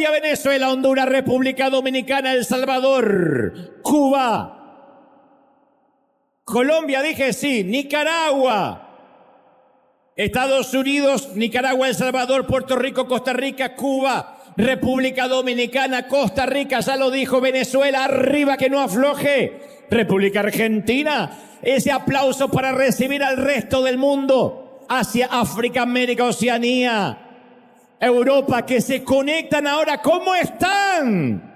Colombia, Venezuela, Honduras, República Dominicana, El Salvador, Cuba. Colombia, dije sí, Nicaragua, Estados Unidos, Nicaragua, El Salvador, Puerto Rico, Costa Rica, Cuba, República Dominicana, Costa Rica, ya lo dijo, Venezuela, arriba que no afloje, República Argentina. Ese aplauso para recibir al resto del mundo, Asia, África, América, Oceanía, Europa, que se conectan ahora. ¿Cómo están?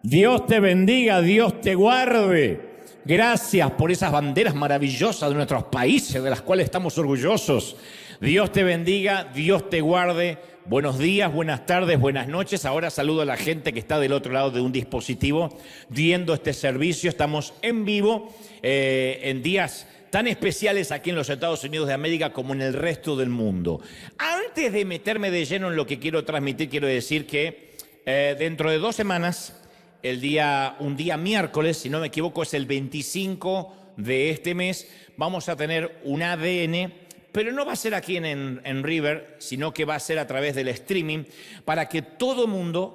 Dios te bendiga, Dios te guarde. Gracias por esas banderas maravillosas de nuestros países, de las cuales estamos orgullosos. Dios te bendiga, Dios te guarde. Buenos días, buenas tardes, buenas noches. Ahora saludo a la gente que está del otro lado de un dispositivo viendo este servicio. Estamos en vivo en días tan especiales aquí en los Estados Unidos de América como en el resto del mundo. Antes de meterme de lleno en lo que quiero transmitir, quiero decir que dentro de 2 semanas, un día miércoles, si no me equivoco, es el 25 de este mes, vamos a tener un ADN, pero no va a ser aquí en River, sino que va a ser a través del streaming, para que todo mundo,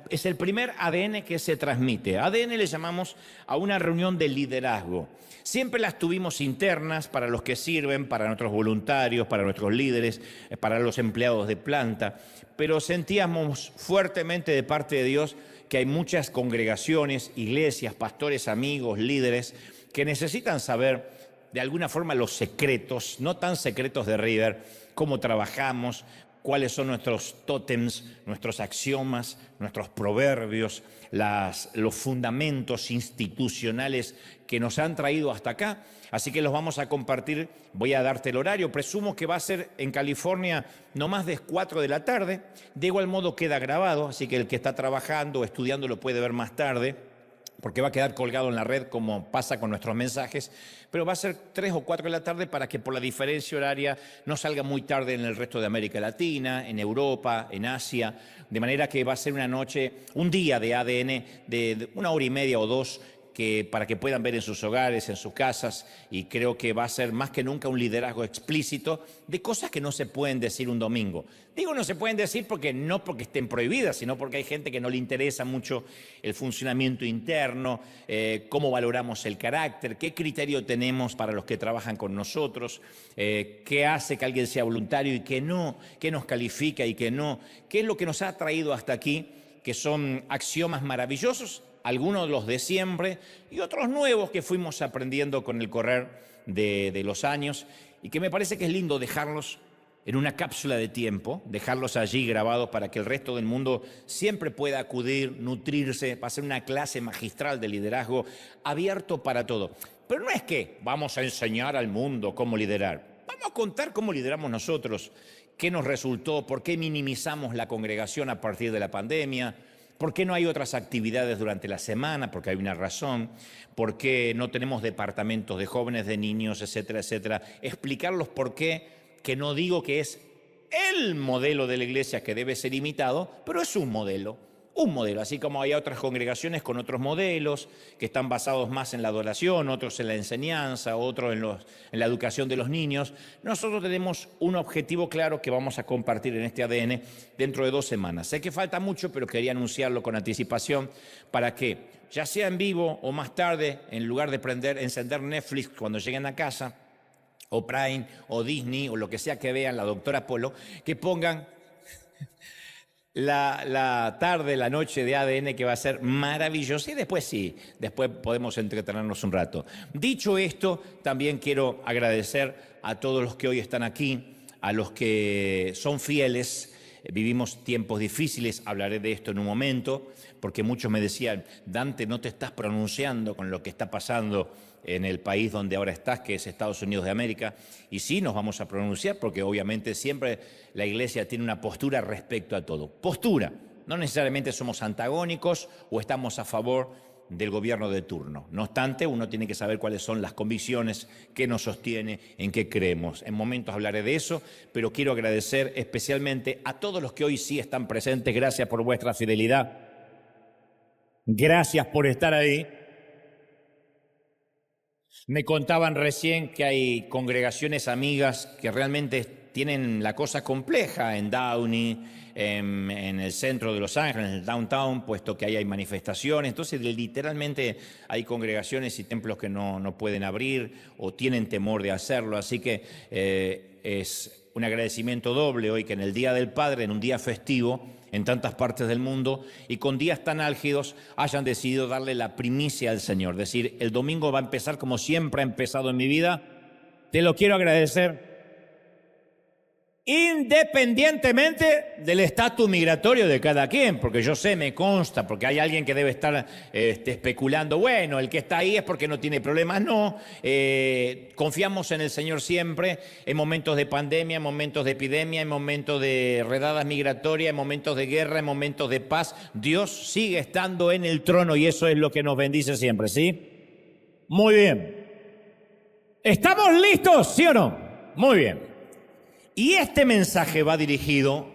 es el primer ADN que se transmite. ADN le llamamos a una reunión de liderazgo. Siempre las tuvimos internas para los que sirven, para nuestros voluntarios, para nuestros líderes, para los empleados de planta, pero sentíamos fuertemente de parte de Dios que hay muchas congregaciones, iglesias, pastores, amigos, líderes que necesitan saber de alguna forma los secretos, no tan secretos de River, cómo trabajamos, cuáles son nuestros tótems, nuestros axiomas, nuestros proverbios, los fundamentos institucionales que nos han traído hasta acá. Así que los vamos a compartir. Voy a darte el horario. Presumo que va a ser en California no más de 4 de la tarde. De igual modo queda grabado, así que el que está trabajando o estudiando lo puede ver más tarde, porque va a quedar colgado en la red como pasa con nuestros mensajes, pero va a ser 3 o 4 de la tarde para que por la diferencia horaria no salga muy tarde en el resto de América Latina, en Europa, en Asia, de manera que va a ser una noche, un día de ADN de 1 hora y media o 2, para que puedan ver en sus hogares, en sus casas, y creo que va a ser más que nunca un liderazgo explícito de cosas que no se pueden decir un domingo. Digo no se pueden decir no porque estén prohibidas, sino porque hay gente que no le interesa mucho el funcionamiento interno, cómo valoramos el carácter, qué criterio tenemos para los que trabajan con nosotros, qué hace que alguien sea voluntario y qué no, qué nos califica y qué no, qué es lo que nos ha traído hasta aquí, que son axiomas maravillosos, algunos de los de siempre y otros nuevos que fuimos aprendiendo con el correr de los años y que me parece que es lindo dejarlos en una cápsula de tiempo, dejarlos allí grabados para que el resto del mundo siempre pueda acudir, nutrirse, va a ser una clase magistral de liderazgo abierto para todo. Pero no es que vamos a enseñar al mundo cómo liderar, vamos a contar cómo lideramos nosotros, qué nos resultó, por qué minimizamos la congregación a partir de la pandemia, ¿por qué no hay otras actividades durante la semana? Porque hay una razón. ¿Por qué no tenemos departamentos de jóvenes, de niños, etcétera, etcétera? Explicarlos por qué, que no digo que es el modelo de la iglesia que debe ser imitado, pero es un modelo, así como hay otras congregaciones con otros modelos que están basados más en la adoración, otros en la enseñanza, otros en la educación de los niños. Nosotros tenemos un objetivo claro que vamos a compartir en este ADN dentro de 2 semanas. Sé que falta mucho, pero quería anunciarlo con anticipación para que, ya sea en vivo o más tarde, en lugar de encender Netflix cuando lleguen a casa, o Prime, o Disney, o lo que sea que vean, la doctora Polo, que pongan la tarde, la noche de ADN, que va a ser maravillosa, y después podemos entretenernos un rato. Dicho esto, también quiero agradecer a todos los que hoy están aquí, a los que son fieles. Vivimos tiempos difíciles, hablaré de esto en un momento, porque muchos me decían, Dante, no te estás pronunciando con lo que está pasando en el país donde ahora estás, que es Estados Unidos de América, y sí nos vamos a pronunciar porque obviamente siempre la Iglesia tiene una postura respecto a todo. Postura, no necesariamente somos antagónicos o estamos a favor del gobierno de turno. No obstante, uno tiene que saber cuáles son las convicciones que nos sostiene, en qué creemos. En momentos hablaré de eso, pero quiero agradecer especialmente a todos los que hoy sí están presentes. Gracias por vuestra fidelidad. Gracias por estar ahí. Me contaban recién que hay congregaciones amigas que realmente tienen la cosa compleja en Downey, en el centro de Los Ángeles, en el downtown, puesto que ahí hay manifestaciones. Entonces, literalmente hay congregaciones y templos que no pueden abrir o tienen temor de hacerlo. Así que es un agradecimiento doble hoy que en el Día del Padre, en un día festivo en tantas partes del mundo y con días tan álgidos, hayan decidido darle la primicia al Señor. Decir, el domingo va a empezar como siempre ha empezado en mi vida. Te lo quiero agradecer, independientemente del estatus migratorio de cada quien, porque yo sé, me consta, porque hay alguien que debe estar especulando, bueno, el que está ahí es porque no tiene problemas. No, confiamos en el Señor siempre, en momentos de pandemia, en momentos de epidemia, en momentos de redadas migratorias, en momentos de guerra, en momentos de paz. Dios sigue estando en el trono y eso es lo que nos bendice siempre, ¿sí? Muy bien. ¿Estamos listos, sí o no? Muy bien. Y este mensaje va dirigido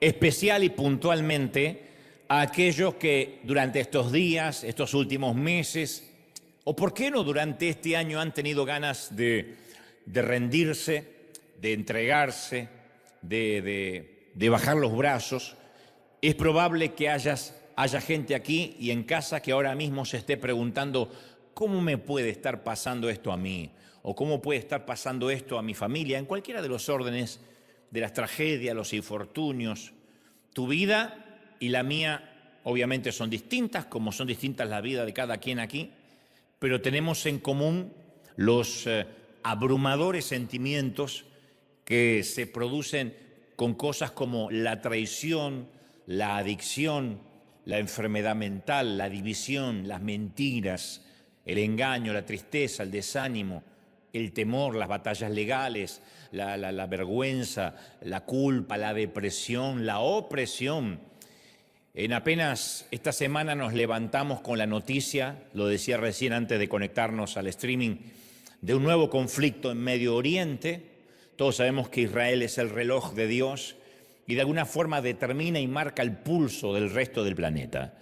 especial y puntualmente a aquellos que durante estos días, estos últimos meses, o por qué no durante este año han tenido ganas de rendirse, de entregarse, de bajar los brazos. Es probable que haya gente aquí y en casa que ahora mismo se esté preguntando, ¿cómo me puede estar pasando esto a mí? ¿O cómo puede estar pasando esto a mi familia? En cualquiera de los órdenes de las tragedias, los infortunios. Tu vida y la mía obviamente son distintas, como son distintas la vida de cada quien aquí, pero tenemos en común los abrumadores sentimientos que se producen con cosas como la traición, la adicción, la enfermedad mental, la división, las mentiras, el engaño, la tristeza, el desánimo, el temor, las batallas legales, la vergüenza, la culpa, la depresión, la opresión. En apenas esta semana nos levantamos con la noticia, lo decía recién antes de conectarnos al streaming, de un nuevo conflicto en Medio Oriente. Todos sabemos que Israel es el reloj de Dios y de alguna forma determina y marca el pulso del resto del planeta.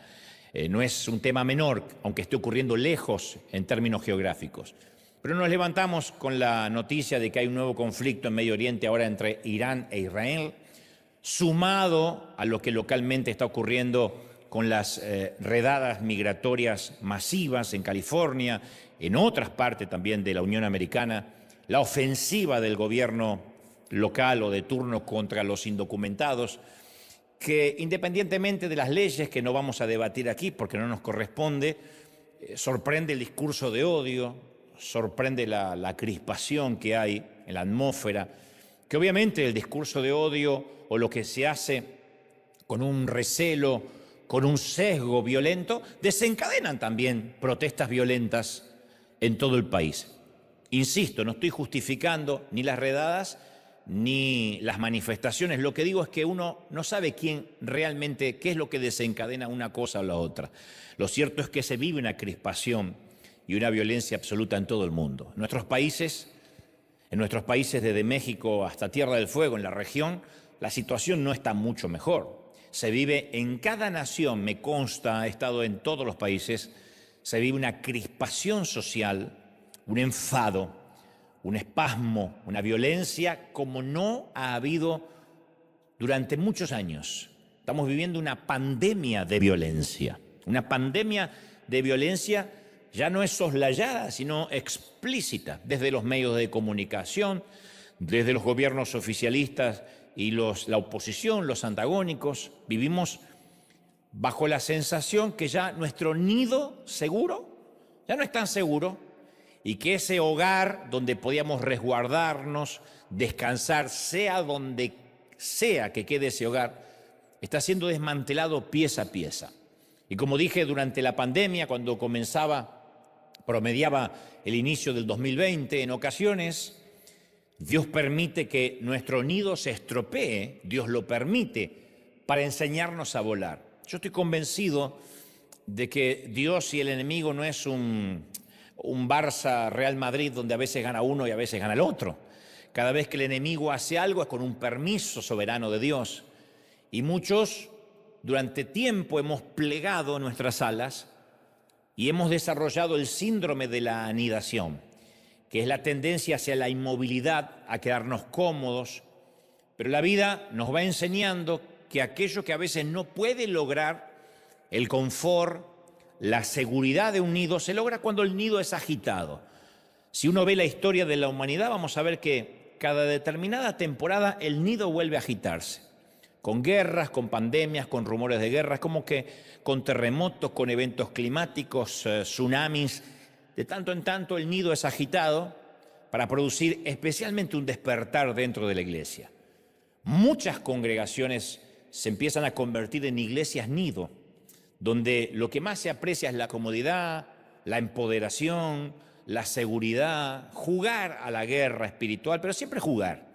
No es un tema menor, aunque esté ocurriendo lejos en términos geográficos. Pero nos levantamos con la noticia de que hay un nuevo conflicto en Medio Oriente ahora entre Irán e Israel, sumado a lo que localmente está ocurriendo con las redadas migratorias masivas en California, en otras partes también de la Unión Americana, la ofensiva del gobierno local o de turno contra los indocumentados, que independientemente de las leyes que no vamos a debatir aquí porque no nos corresponde, sorprende el discurso de odio, sorprende la crispación que hay en la atmósfera, que obviamente el discurso de odio o lo que se hace con un recelo, con un sesgo violento, desencadenan también protestas violentas en todo el país. Insisto, no estoy justificando ni las redadas ni las manifestaciones. Lo que digo es que uno no sabe qué es lo que desencadena una cosa o la otra. Lo cierto es que se vive una crispación y una violencia absoluta en todo el mundo. En nuestros países, desde México hasta Tierra del Fuego, en la región, la situación no está mucho mejor. Se vive en cada nación, me consta, he estado en todos los países, se vive una crispación social, un enfado, un espasmo, una violencia como no ha habido durante muchos años. Estamos viviendo una pandemia de violencia. Una pandemia de violencia ya no es soslayada, sino explícita, desde los medios de comunicación, desde los gobiernos oficialistas y la oposición, los antagónicos. Vivimos bajo la sensación que ya nuestro nido seguro ya no es tan seguro y que ese hogar donde podíamos resguardarnos, descansar, sea donde sea que quede ese hogar, está siendo desmantelado pieza a pieza. Y como dije, durante la pandemia, cuando promediaba el inicio del 2020, en ocasiones Dios permite que nuestro nido se estropee, Dios lo permite para enseñarnos a volar. Yo estoy convencido de que Dios y el enemigo no es un Barça-Real Madrid donde a veces gana uno y a veces gana el otro. Cada vez que el enemigo hace algo es con un permiso soberano de Dios. Y muchos durante tiempo hemos plegado nuestras alas y hemos desarrollado el síndrome de la anidación, que es la tendencia hacia la inmovilidad, a quedarnos cómodos, Pero la vida nos va enseñando que aquello que a veces no puede lograr el confort, la seguridad de un nido, se logra cuando el nido es agitado. Si uno ve la historia de la humanidad, vamos a ver que cada determinada temporada el nido vuelve a agitarse. Con guerras, con pandemias, con rumores de guerras, como que con terremotos, con eventos climáticos, tsunamis. De tanto en tanto el nido es agitado para producir especialmente un despertar dentro de la iglesia. Muchas congregaciones se empiezan a convertir en iglesias nido, donde lo que más se aprecia es la comodidad, la empoderación, la seguridad, jugar a la guerra espiritual, pero siempre jugar.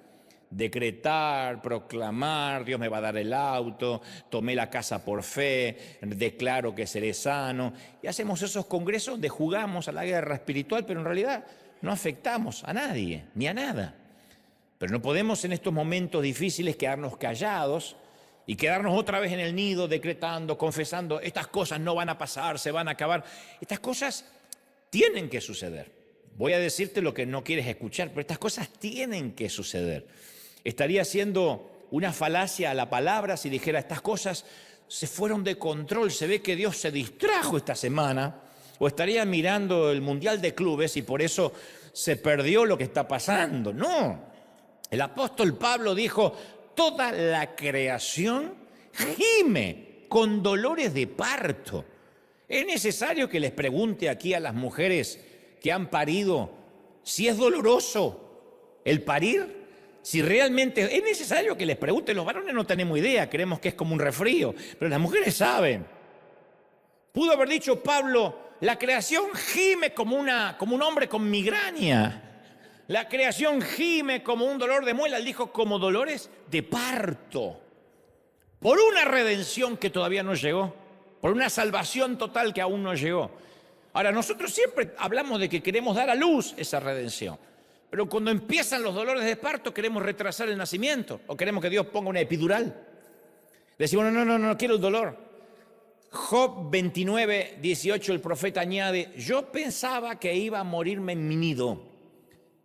Decretar, proclamar, Dios me va a dar el auto, tomé la casa por fe, declaro que seré sano. Y hacemos esos congresos donde jugamos a la guerra espiritual, pero en realidad no afectamos a nadie, ni a nada. Pero no podemos en estos momentos difíciles quedarnos callados y quedarnos otra vez en el nido decretando, confesando, estas cosas no van a pasar, se van a acabar. Estas cosas tienen que suceder. Voy a decirte lo que no quieres escuchar, pero estas cosas tienen que suceder. Estaría haciendo una falacia a la palabra si dijera estas cosas se fueron de control, se ve que Dios se distrajo esta semana, o estaría mirando el Mundial de Clubes y por eso se perdió lo que está pasando. No, el apóstol Pablo dijo, toda la creación gime con dolores de parto. ¿Es necesario que les pregunte aquí a las mujeres que han parido si es doloroso el parir? Si realmente es necesario que les pregunte, los varones no tenemos idea, creemos que es como un resfrío, pero las mujeres saben. Pudo haber dicho Pablo, la creación gime como un hombre con migraña. La creación gime como un dolor de muela, él dijo como dolores de parto. Por una redención que todavía no llegó, por una salvación total que aún no llegó. Ahora, nosotros siempre hablamos de que queremos dar a luz esa redención. Pero cuando empiezan los dolores de parto queremos retrasar el nacimiento o queremos que Dios ponga una epidural. Decimos, no quiero el dolor. Job 29, 18, el profeta añade, yo pensaba que iba a morirme en mi nido.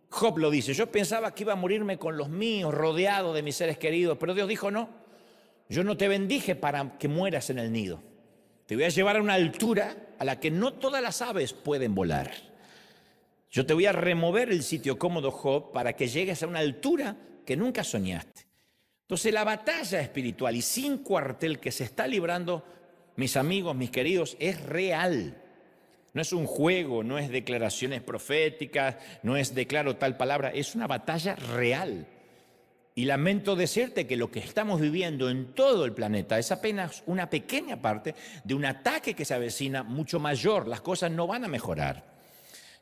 Job lo dice, yo pensaba que iba a morirme con los míos, rodeado de mis seres queridos, pero Dios dijo, no, yo no te bendije para que mueras en el nido. Te voy a llevar a una altura a la que no todas las aves pueden volar. Yo te voy a remover el sitio cómodo, Job, para que llegues a una altura que nunca soñaste. Entonces la batalla espiritual y sin cuartel que se está librando, mis amigos, mis queridos, es real. No es un juego, no es declaraciones proféticas, no es declaro tal palabra, es una batalla real. Y lamento decirte que lo que estamos viviendo en todo el planeta es apenas una pequeña parte de un ataque que se avecina mucho mayor. Las cosas no van a mejorar.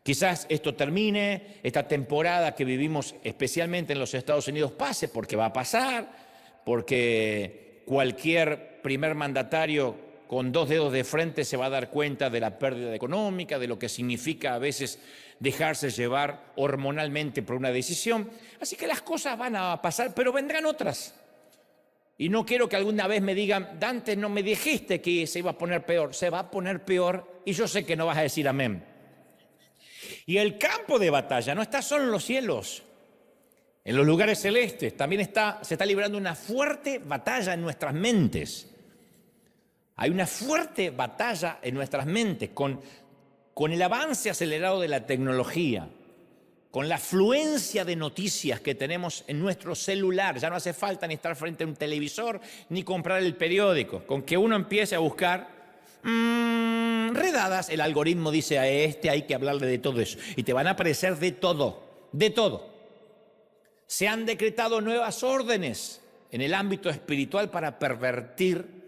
Quizás esto termine, esta temporada que vivimos especialmente en los Estados Unidos pase, porque va a pasar, porque cualquier primer mandatario con dos dedos de frente se va a dar cuenta de la pérdida económica, de lo que significa a veces dejarse llevar hormonalmente por una decisión. Así que las cosas van a pasar, pero vendrán otras. Y no quiero que alguna vez me digan, Dante, no me dijiste que se iba a poner peor. Se va a poner peor y yo sé que no vas a decir amén. Y el campo de batalla no está solo en los cielos, en los lugares celestes, también se está librando una fuerte batalla en nuestras mentes. Hay una fuerte batalla en nuestras mentes con el avance acelerado de la tecnología, con la afluencia de noticias que tenemos en nuestro celular. Ya no hace falta ni estar frente a un televisor ni comprar el periódico. Con que uno empiece a buscar redadas, el algoritmo dice a hay que hablarle de todo eso. Y te van a aparecer de todo, de todo. Se han decretado nuevas órdenes en el ámbito espiritual para pervertir,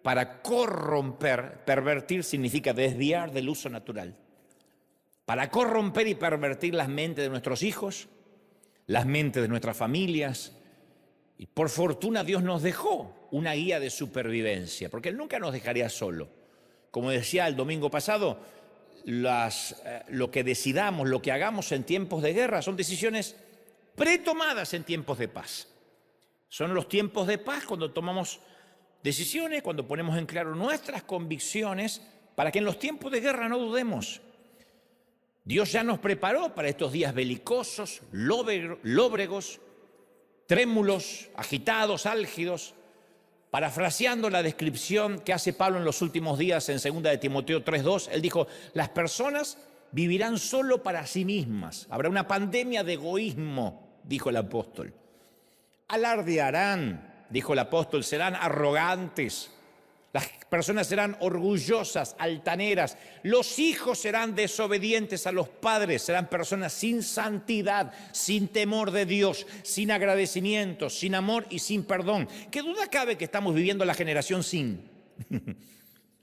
para corromper. Pervertir significa desviar del uso natural. Para corromper y pervertir las mentes de nuestros hijos, las mentes de nuestras familias. Y por fortuna Dios nos dejó una guía de supervivencia, porque Él nunca nos dejaría solo. Como decía el domingo pasado, lo que decidamos, lo que hagamos en tiempos de guerra son decisiones pretomadas en tiempos de paz. Son los tiempos de paz cuando tomamos decisiones, cuando ponemos en claro nuestras convicciones, para que en los tiempos de guerra no dudemos. Dios ya nos preparó para estos días belicosos, lóbregos, trémulos, agitados, álgidos, parafraseando la descripción que hace Pablo en los últimos días en 2 de Timoteo 3:2, él dijo, las personas vivirán solo para sí mismas. Habrá una pandemia de egoísmo, dijo el apóstol. Alardearán, dijo el apóstol, serán arrogantes. Las personas serán orgullosas, altaneras. Los hijos serán desobedientes a los padres. Serán personas sin santidad, sin temor de Dios, sin agradecimiento, sin amor y sin perdón. ¿Qué duda cabe que estamos viviendo la generación sin?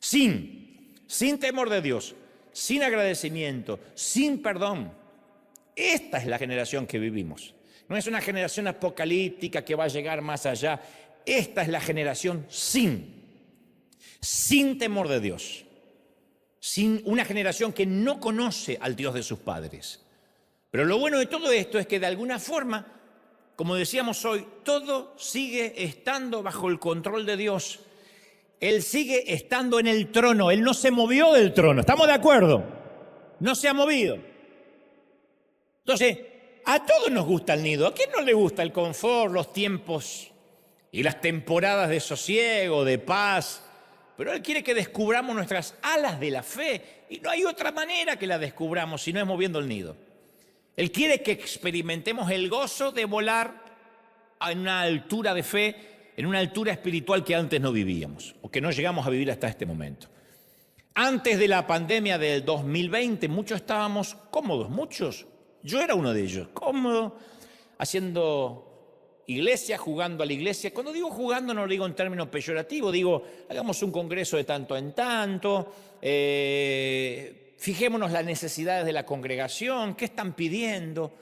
Sin temor de Dios, sin agradecimiento, sin perdón. Esta es la generación que vivimos. No es una generación apocalíptica que va a llegar más allá. Esta es la generación sin temor de Dios, sin una generación que no conoce al Dios de sus padres. Pero lo bueno de todo esto es que de alguna forma, como decíamos hoy, todo sigue estando bajo el control de Dios. Él sigue estando en el trono, Él no se movió del trono, ¿estamos de acuerdo? No se ha movido. Entonces, a todos nos gusta el nido. ¿A quién no le gusta el confort, los tiempos y las temporadas de sosiego, de paz? Pero Él quiere que descubramos nuestras alas de la fe y no hay otra manera que la descubramos si no es moviendo el nido. Él quiere que experimentemos el gozo de volar a una altura de fe, en una altura espiritual que antes no vivíamos o que no llegamos a vivir hasta este momento. Antes de la pandemia del 2020, muchos estábamos cómodos, muchos. Yo era uno de ellos, cómodo, haciendo iglesia, jugando a la iglesia. Cuando digo jugando no lo digo en términos peyorativos, digo, hagamos un congreso de tanto en tanto, fijémonos las necesidades de la congregación, qué están pidiendo.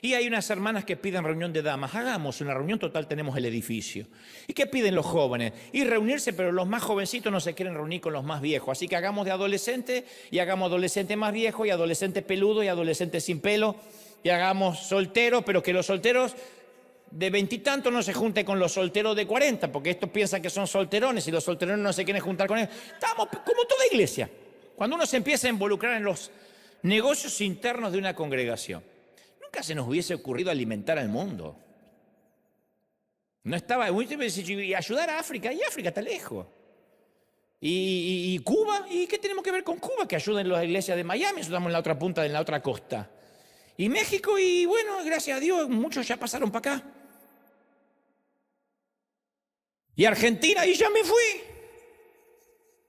Y hay unas hermanas que piden reunión de damas, hagamos una reunión, total tenemos el edificio. ¿Y qué piden los jóvenes? Y reunirse, pero los más jovencitos no se quieren reunir con los más viejos, así que hagamos de adolescente y hagamos adolescente más viejo y adolescente peludo y adolescente sin pelo y hagamos solteros, pero que los solteros de 20 y tantos no se junte con los solteros de 40, porque estos piensan que son solterones y los solterones no se quieren juntar con ellos. Estamos como toda iglesia. Cuando uno se empieza a involucrar en los negocios internos de una congregación, nunca se nos hubiese ocurrido alimentar al mundo. No estaba, y ayudar a África, y África está lejos. Y Cuba, ¿y qué tenemos que ver con Cuba? Que ayuden las iglesias de Miami, ayudamos en la otra punta, en la otra costa. Y México, y bueno, gracias a Dios, muchos ya pasaron para acá. Y Argentina, y ya me fui.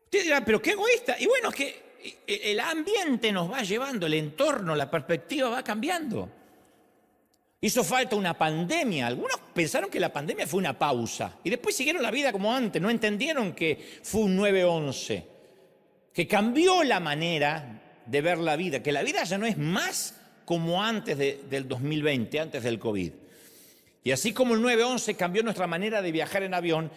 Usted dirá, pero qué egoísta. Y bueno, es que el ambiente nos va llevando, el entorno, la perspectiva va cambiando. Hizo falta una pandemia. Algunos pensaron que la pandemia fue una pausa. Y después siguieron la vida como antes. No entendieron que fue un 9/11. Que cambió la manera de ver la vida. Que la vida ya no es más como antes del 2020, antes del COVID. Y así como el 9/11 cambió nuestra manera de viajar en avión,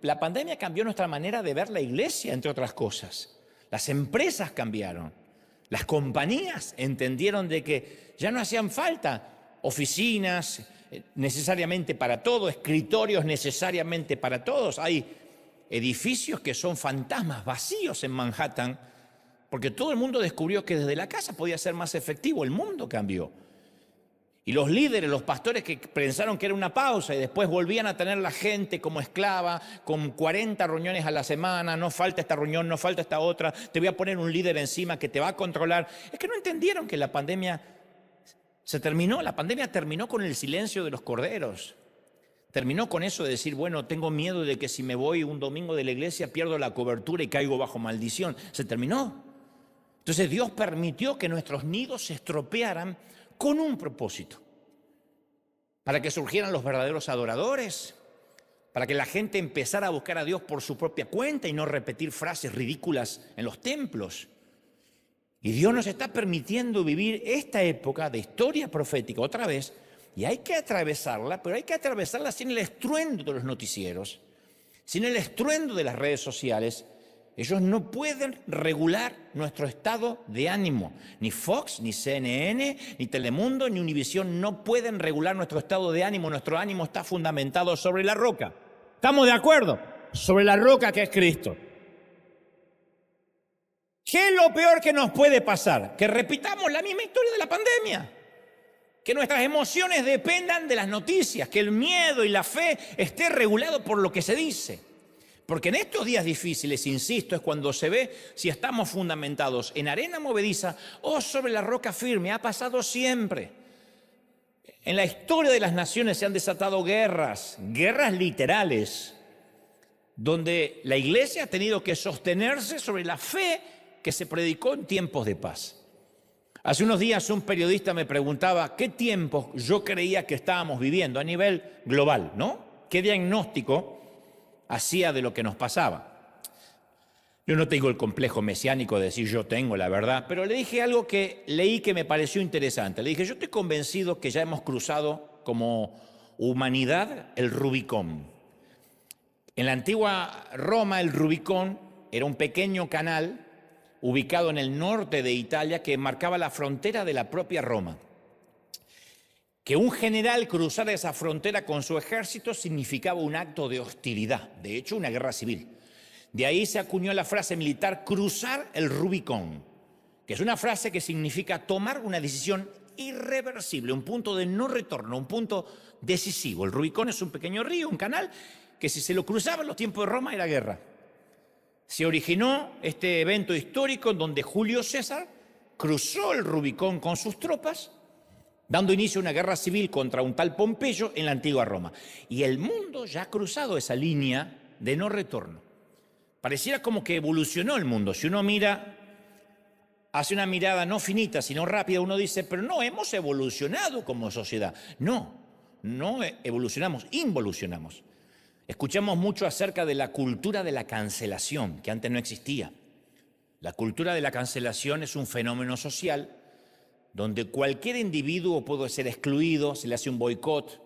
la pandemia cambió nuestra manera de ver la iglesia, entre otras cosas. Las empresas cambiaron. Las compañías entendieron de que ya no hacían falta oficinas necesariamente para todo, escritorios necesariamente para todos. Hay edificios que son fantasmas vacíos en Manhattan, porque todo el mundo descubrió que desde la casa podía ser más efectivo. El mundo cambió. Y los líderes, los pastores que pensaron que era una pausa y después volvían a tener la gente como esclava, con 40 reuniones a la semana, no falta esta reunión, no falta esta otra, te voy a poner un líder encima que te va a controlar. Es que no entendieron que la pandemia se terminó. La pandemia terminó con el silencio de los corderos. Terminó con eso de decir, bueno, tengo miedo de que si me voy un domingo de la iglesia pierdo la cobertura y caigo bajo maldición. Se terminó. Entonces Dios permitió que nuestros nidos se estropearan con un propósito, para que surgieran los verdaderos adoradores, para que la gente empezara a buscar a Dios por su propia cuenta y no repetir frases ridículas en los templos. Y Dios nos está permitiendo vivir esta época de historia profética otra vez, y hay que atravesarla, pero hay que atravesarla sin el estruendo de los noticieros, sin el estruendo de las redes sociales. Ellos no pueden regular nuestro estado de ánimo. Ni Fox, ni CNN, ni Telemundo, ni Univisión no pueden regular nuestro estado de ánimo. Nuestro ánimo está fundamentado sobre la roca. ¿Estamos de acuerdo? Sobre la roca que es Cristo. ¿Qué es lo peor que nos puede pasar? Que repitamos la misma historia de la pandemia. que nuestras emociones dependan de las noticias, que el miedo y la fe esté regulado por lo que se dice. Porque en estos días difíciles, insisto, es cuando se ve si estamos fundamentados en arena movediza o sobre la roca firme. Ha pasado siempre. En la historia de las naciones se han desatado guerras literales, donde la iglesia ha tenido que sostenerse sobre la fe que se predicó en tiempos de paz. Hace unos días un periodista me preguntaba qué tiempos yo creía que estábamos viviendo a nivel global, ¿no? ¿Qué diagnóstico hacía de lo que nos pasaba? Yo no tengo el complejo mesiánico de decir yo tengo la verdad, pero le dije algo que leí que me pareció interesante. Le dije, yo estoy convencido que ya hemos cruzado como humanidad el Rubicón. En la antigua Roma el Rubicón era un pequeño canal ubicado en el norte de Italia, que marcaba la frontera de la propia Roma. Que un general cruzara esa frontera con su ejército significaba un acto de hostilidad, de hecho una guerra civil. De ahí se acuñó la frase militar cruzar el Rubicón, que es una frase que significa tomar una decisión irreversible, un punto de no retorno, un punto decisivo. El Rubicón es un pequeño río, un canal, que si se lo cruzaba en los tiempos de Roma era guerra. Se originó este evento histórico en donde Julio César cruzó el Rubicón con sus tropas, dando inicio a una guerra civil contra un tal Pompeyo en la antigua Roma. Y el mundo ya ha cruzado esa línea de no retorno. Pareciera como que evolucionó el mundo. Si uno mira, hace una mirada no finita, sino rápida, uno dice, pero no, hemos evolucionado como sociedad. No evolucionamos, involucionamos. Escuchamos mucho acerca de la cultura de la cancelación, que antes no existía. La cultura de la cancelación es un fenómeno social donde cualquier individuo puede ser excluido, se le hace un boicot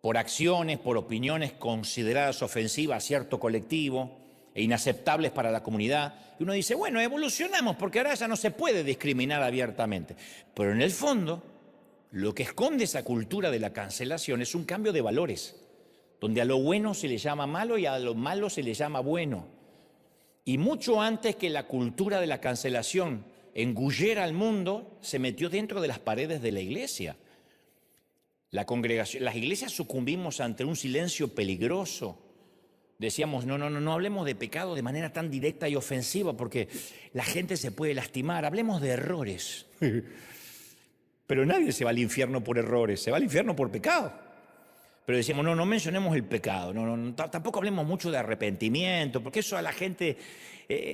por acciones, por opiniones consideradas ofensivas a cierto colectivo e inaceptables para la comunidad. Y uno dice, bueno, evolucionamos porque ahora ya no se puede discriminar abiertamente. Pero en el fondo, lo que esconde esa cultura de la cancelación es un cambio de valores, donde a lo bueno se le llama malo y a lo malo se le llama bueno. Y mucho antes que la cultura de la cancelación engullera al mundo, se metió dentro de las paredes de la iglesia. La congregación, las iglesias sucumbimos ante un silencio peligroso. Decíamos, no hablemos de pecado de manera tan directa y ofensiva porque la gente se puede lastimar. Hablemos de errores. Pero nadie se va al infierno por errores, se va al infierno por pecado. Pero decíamos, no mencionemos el pecado, tampoco hablemos mucho de arrepentimiento, porque eso a la gente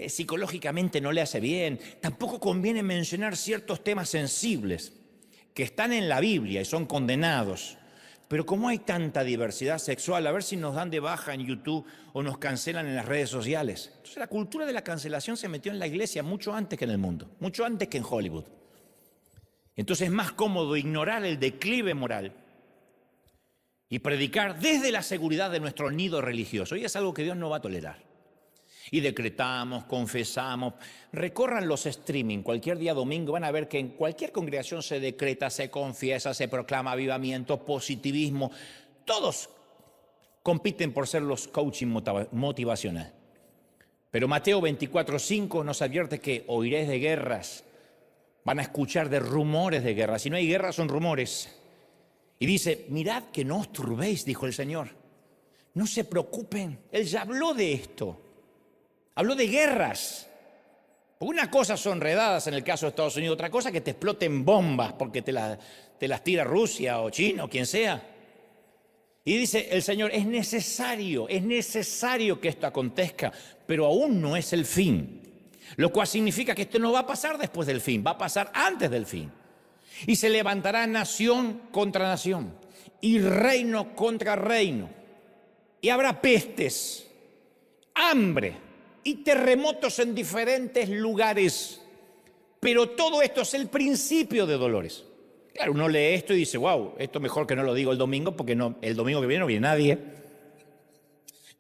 psicológicamente no le hace bien. Tampoco conviene mencionar ciertos temas sensibles que están en la Biblia y son condenados. Pero como hay tanta diversidad sexual, a ver si nos dan de baja en YouTube o nos cancelan en las redes sociales. Entonces la cultura de la cancelación se metió en la iglesia mucho antes que en el mundo, mucho antes que en Hollywood. Entonces es más cómodo ignorar el declive moral y predicar desde la seguridad de nuestro nido religioso. Y es algo que Dios no va a tolerar. Y decretamos, confesamos. Recorran los streaming cualquier día domingo. Van a ver que en cualquier congregación se decreta, se confiesa, se proclama avivamiento, positivismo. Todos compiten por ser los coaching motivacional. Pero Mateo 24:5 nos advierte que oiréis de guerras. Van a escuchar de rumores de guerra. Si no hay guerra, son rumores. Y dice, mirad que no os turbéis, dijo el Señor. No se preocupen. Él ya habló de esto. Habló de guerras. Una cosa son redadas en el caso de Estados Unidos, otra cosa que te exploten bombas porque te las tira Rusia o China o quien sea. Y dice el Señor, es necesario que esto acontezca, pero aún no es el fin. Lo cual significa que esto no va a pasar después del fin, va a pasar antes del fin. Y se levantará nación contra nación y reino contra reino. Y habrá pestes, hambre y terremotos en diferentes lugares. Pero todo esto es el principio de dolores. Claro, uno lee esto y dice, wow, esto mejor que no lo digo el domingo porque el domingo que viene no viene nadie.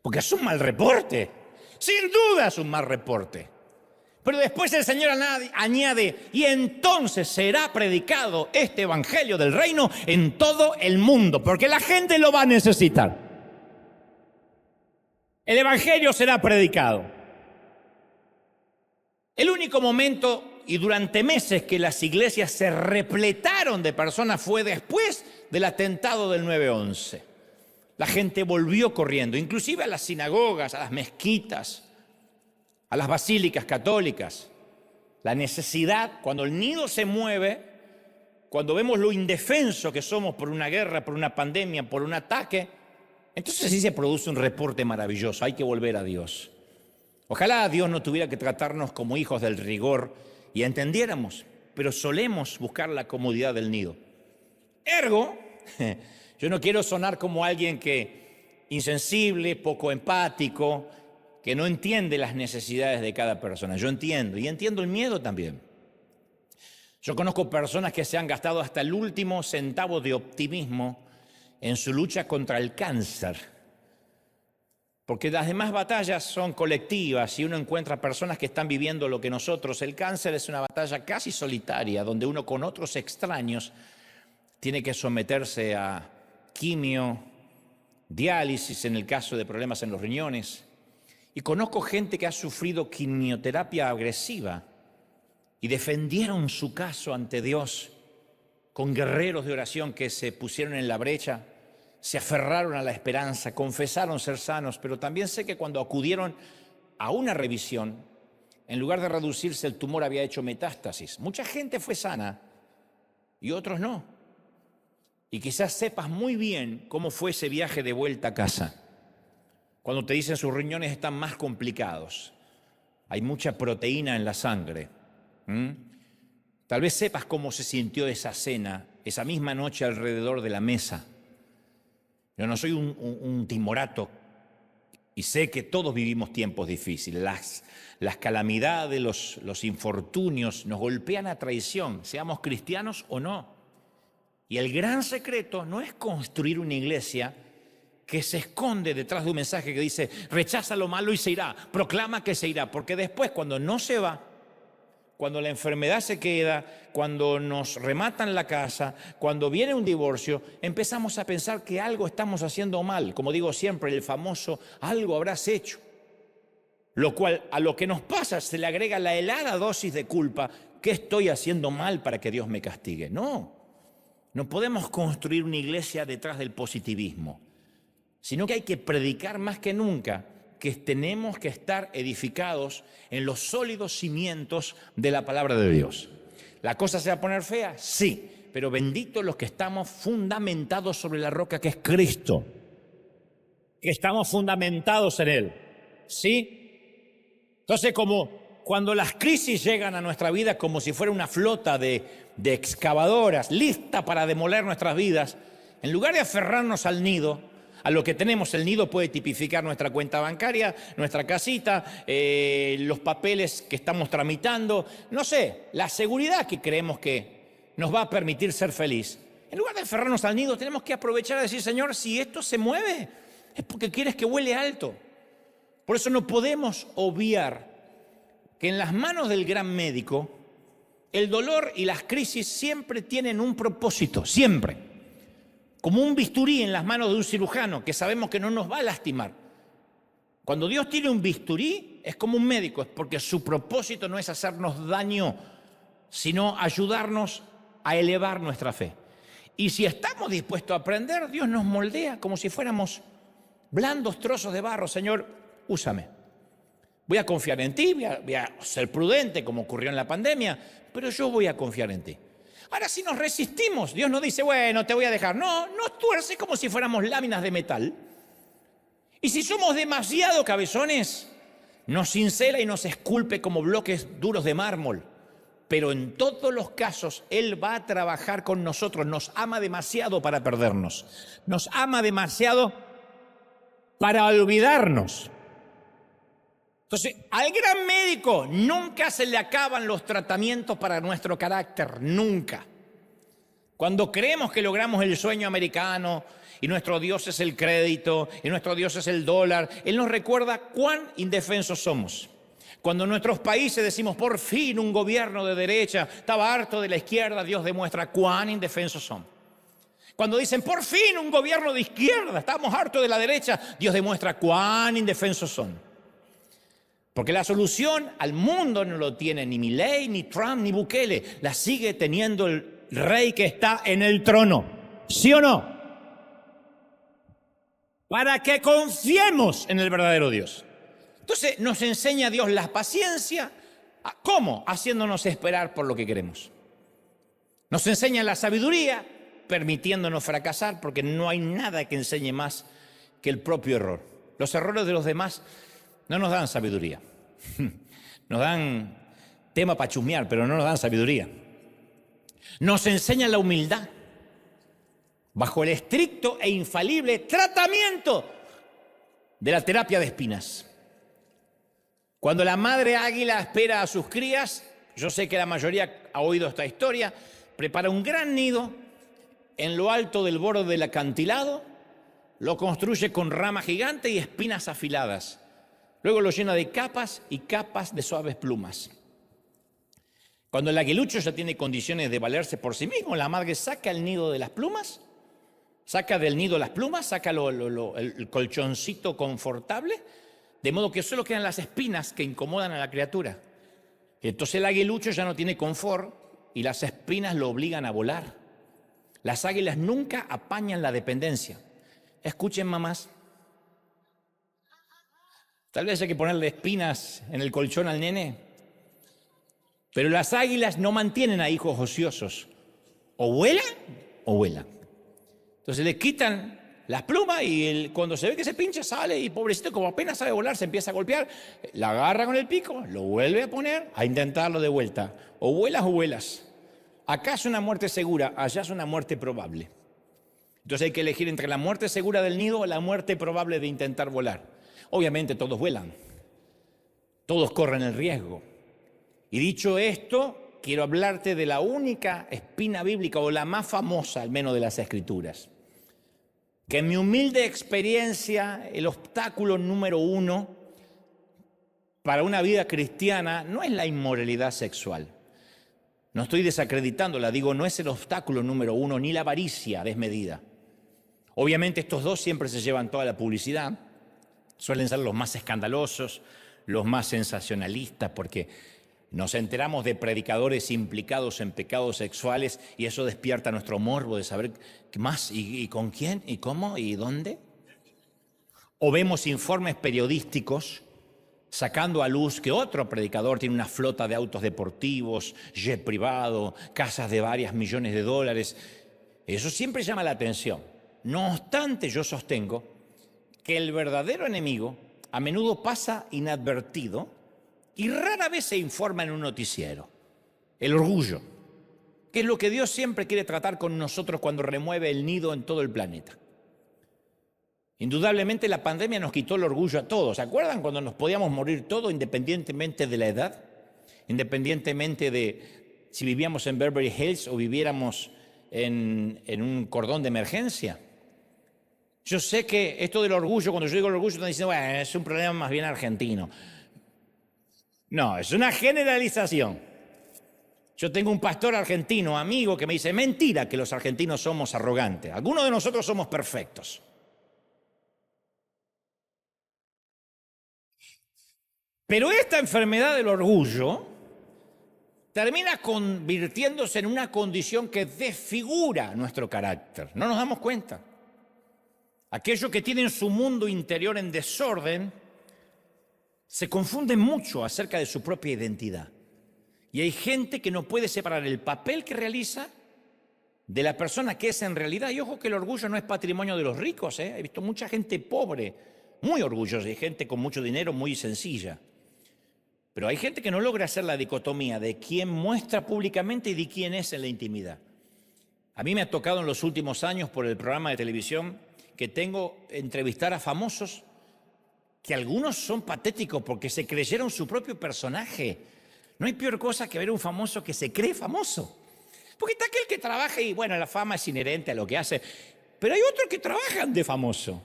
Porque es un mal reporte. Sin duda es un mal reporte. Pero después el Señor añade, y entonces será predicado este evangelio del reino en todo el mundo, porque la gente lo va a necesitar. El evangelio será predicado. El único momento y durante meses que las iglesias se repletaron de personas fue después del atentado del 9/11. La gente volvió corriendo, inclusive a las sinagogas, a las mezquitas, a las basílicas católicas. La necesidad, cuando el nido se mueve, cuando vemos lo indefenso que somos por una guerra, por una pandemia, por un ataque, entonces sí se produce un reporte maravilloso. Hay que volver a Dios. Ojalá Dios no tuviera que tratarnos como hijos del rigor y entendiéramos, pero solemos buscar la comodidad del nido. Ergo, yo no quiero sonar como alguien que insensible, poco empático, que no entiende las necesidades de cada persona. Yo entiendo, y entiendo el miedo también. Yo conozco personas que se han gastado hasta el último centavo de optimismo en su lucha contra el cáncer, porque las demás batallas son colectivas y uno encuentra personas que están viviendo lo que nosotros. El cáncer es una batalla casi solitaria, donde uno con otros extraños tiene que someterse a quimio, diálisis en el caso de problemas en los riñones. Y conozco gente que ha sufrido quimioterapia agresiva y defendieron su caso ante Dios con guerreros de oración que se pusieron en la brecha, se aferraron a la esperanza, confesaron ser sanos, pero también sé que cuando acudieron a una revisión, en lugar de reducirse, el tumor había hecho metástasis. Mucha gente fue sana y otros no. Y quizás sepas muy bien cómo fue ese viaje de vuelta a casa. Cuando te dicen sus riñones están más complicados, hay mucha proteína en la sangre. Tal vez sepas cómo se sintió esa cena, esa misma noche alrededor de la mesa. Yo no soy un timorato y sé que todos vivimos tiempos difíciles. Las calamidades, los infortunios nos golpean a traición, seamos cristianos o no. Y el gran secreto no es construir una iglesia que se esconde detrás de un mensaje que dice rechaza lo malo y se irá, proclama que se irá, porque después cuando no se va, cuando la enfermedad se queda, cuando nos rematan la casa, cuando viene un divorcio, empezamos a pensar que algo estamos haciendo mal. Como digo siempre, el famoso algo habrás hecho. Lo cual a lo que nos pasa se le agrega la helada dosis de culpa. ¿Qué estoy haciendo mal para que Dios me castigue? No podemos construir una iglesia detrás del positivismo, sino que hay que predicar más que nunca que tenemos que estar edificados en los sólidos cimientos de la palabra de Dios. ¿La cosa se va a poner fea? Sí, pero benditos los que estamos fundamentados sobre la roca que es Cristo, que estamos fundamentados en Él, ¿sí? Entonces, como cuando las crisis llegan a nuestra vida como si fuera una flota de excavadoras lista para demoler nuestras vidas, en lugar de aferrarnos al nido, a lo que tenemos, el nido puede tipificar nuestra cuenta bancaria, nuestra casita, los papeles que estamos tramitando, no sé, la seguridad que creemos que nos va a permitir ser feliz. En lugar de aferrarnos al nido, tenemos que aprovechar y decir, Señor, si esto se mueve, es porque quieres que vuele alto. Por eso no podemos obviar que en las manos del gran médico, el dolor y las crisis siempre tienen un propósito, siempre. Como un bisturí en las manos de un cirujano que sabemos que no nos va a lastimar. Cuando Dios tiene un bisturí, es como un médico, es porque su propósito no es hacernos daño, sino ayudarnos a elevar nuestra fe. Y si estamos dispuestos a aprender, Dios nos moldea como si fuéramos blandos trozos de barro. Señor, úsame. Voy a confiar en ti, voy a ser prudente como ocurrió en la pandemia, pero yo voy a confiar en ti. Ahora, si nos resistimos, Dios nos dice, bueno, te voy a dejar. No, nos tuerce como si fuéramos láminas de metal. Y si somos demasiado cabezones, nos cincela y nos esculpe como bloques duros de mármol. Pero en todos los casos, Él va a trabajar con nosotros. Nos ama demasiado para perdernos. Nos ama demasiado para olvidarnos. Entonces, al gran médico nunca se le acaban los tratamientos para nuestro carácter, nunca. Cuando creemos que logramos el sueño americano y nuestro Dios es el crédito y nuestro Dios es el dólar, Él nos recuerda cuán indefensos somos. Cuando en nuestros países decimos por fin un gobierno de derecha, estaba harto de la izquierda, Dios demuestra cuán indefensos somos. Cuando dicen por fin un gobierno de izquierda, estamos hartos de la derecha, Dios demuestra cuán indefensos son. Porque la solución al mundo no lo tiene ni Milei, ni Trump, ni Bukele. La sigue teniendo el rey que está en el trono. ¿Sí o no? Para que confiemos en el verdadero Dios. Entonces nos enseña Dios la paciencia. ¿Cómo? Haciéndonos esperar por lo que queremos. Nos enseña la sabiduría, permitiéndonos fracasar, porque no hay nada que enseñe más que el propio error. Los errores de los demás no nos dan sabiduría. Nos dan tema para chusmear, pero no nos dan sabiduría. Nos enseña la humildad bajo el estricto e infalible tratamiento de la terapia de espinas. Cuando la madre águila espera a sus crías, yo sé que la mayoría ha oído esta historia, prepara un gran nido en lo alto del borde del acantilado, lo construye con ramas gigantes y espinas afiladas. Luego lo llena de capas y capas de suaves plumas. Cuando el aguilucho ya tiene condiciones de valerse por sí mismo, la madre saca el nido de las plumas, saca del nido las plumas, saca el colchoncito confortable, de modo que solo quedan las espinas que incomodan a la criatura. Entonces el aguilucho ya no tiene confort y las espinas lo obligan a volar. Las águilas nunca apañan la dependencia. Escuchen, mamás. Tal vez hay que ponerle espinas en el colchón al nene, pero las águilas no mantienen a hijos ociosos. O vuelan o vuelan. Entonces le quitan las plumas y cuando se ve que se pincha sale y pobrecito, como apenas sabe volar, se empieza a golpear, la agarra con el pico, lo vuelve a poner, a intentarlo de vuelta. O vuelas o vuelas. Acá es una muerte segura, allá es una muerte probable. Entonces hay que elegir entre la muerte segura del nido o la muerte probable de intentar volar. Obviamente todos vuelan, todos corren el riesgo. Y dicho esto, quiero hablarte de la única espina bíblica, o la más famosa al menos de las Escrituras. Que en mi humilde experiencia, el obstáculo número 1 para una vida cristiana no es la inmoralidad sexual. No estoy desacreditándola, digo, no es el obstáculo número 1, ni la avaricia desmedida. Obviamente estos dos siempre se llevan toda la publicidad, suelen ser los más escandalosos, los más sensacionalistas, porque nos enteramos de predicadores implicados en pecados sexuales y eso despierta nuestro morbo de saber qué más y con quién y cómo y dónde. O vemos informes periodísticos sacando a luz que otro predicador tiene una flota de autos deportivos, jet privado, casas de varios millones de dólares. Eso siempre llama la atención. No obstante, yo sostengo que el verdadero enemigo a menudo pasa inadvertido y rara vez se informa en un noticiero. El orgullo, que es lo que Dios siempre quiere tratar con nosotros cuando remueve el nido en todo el planeta. Indudablemente la pandemia nos quitó el orgullo a todos. ¿Se acuerdan cuando nos podíamos morir todos independientemente de la edad? Independientemente de si vivíamos en Beverly Hills o viviéramos en un cordón de emergencia. Yo sé que esto del orgullo, cuando yo digo el orgullo, están diciendo, bueno, es un problema más bien argentino. No, es una generalización. Yo tengo un pastor argentino, amigo, que me dice, mentira que los argentinos somos arrogantes. Algunos de nosotros somos perfectos. Pero esta enfermedad del orgullo termina convirtiéndose en una condición que desfigura nuestro carácter. No nos damos cuenta. Aquellos que tienen su mundo interior en desorden se confunden mucho acerca de su propia identidad. Y hay gente que no puede separar el papel que realiza de la persona que es en realidad. Y ojo que el orgullo no es patrimonio de los ricos. He visto mucha gente pobre, muy orgullosa, y gente con mucho dinero muy sencilla. Pero hay gente que no logra hacer la dicotomía de quién muestra públicamente y de quién es en la intimidad. A mí me ha tocado en los últimos años por el programa de televisión que tengo entrevistar a famosos que algunos son patéticos porque se creyeron su propio personaje. No hay peor cosa que ver a un famoso que se cree famoso. Porque está aquel que trabaja y bueno, la fama es inherente a lo que hace. Pero hay otros que trabajan de famoso.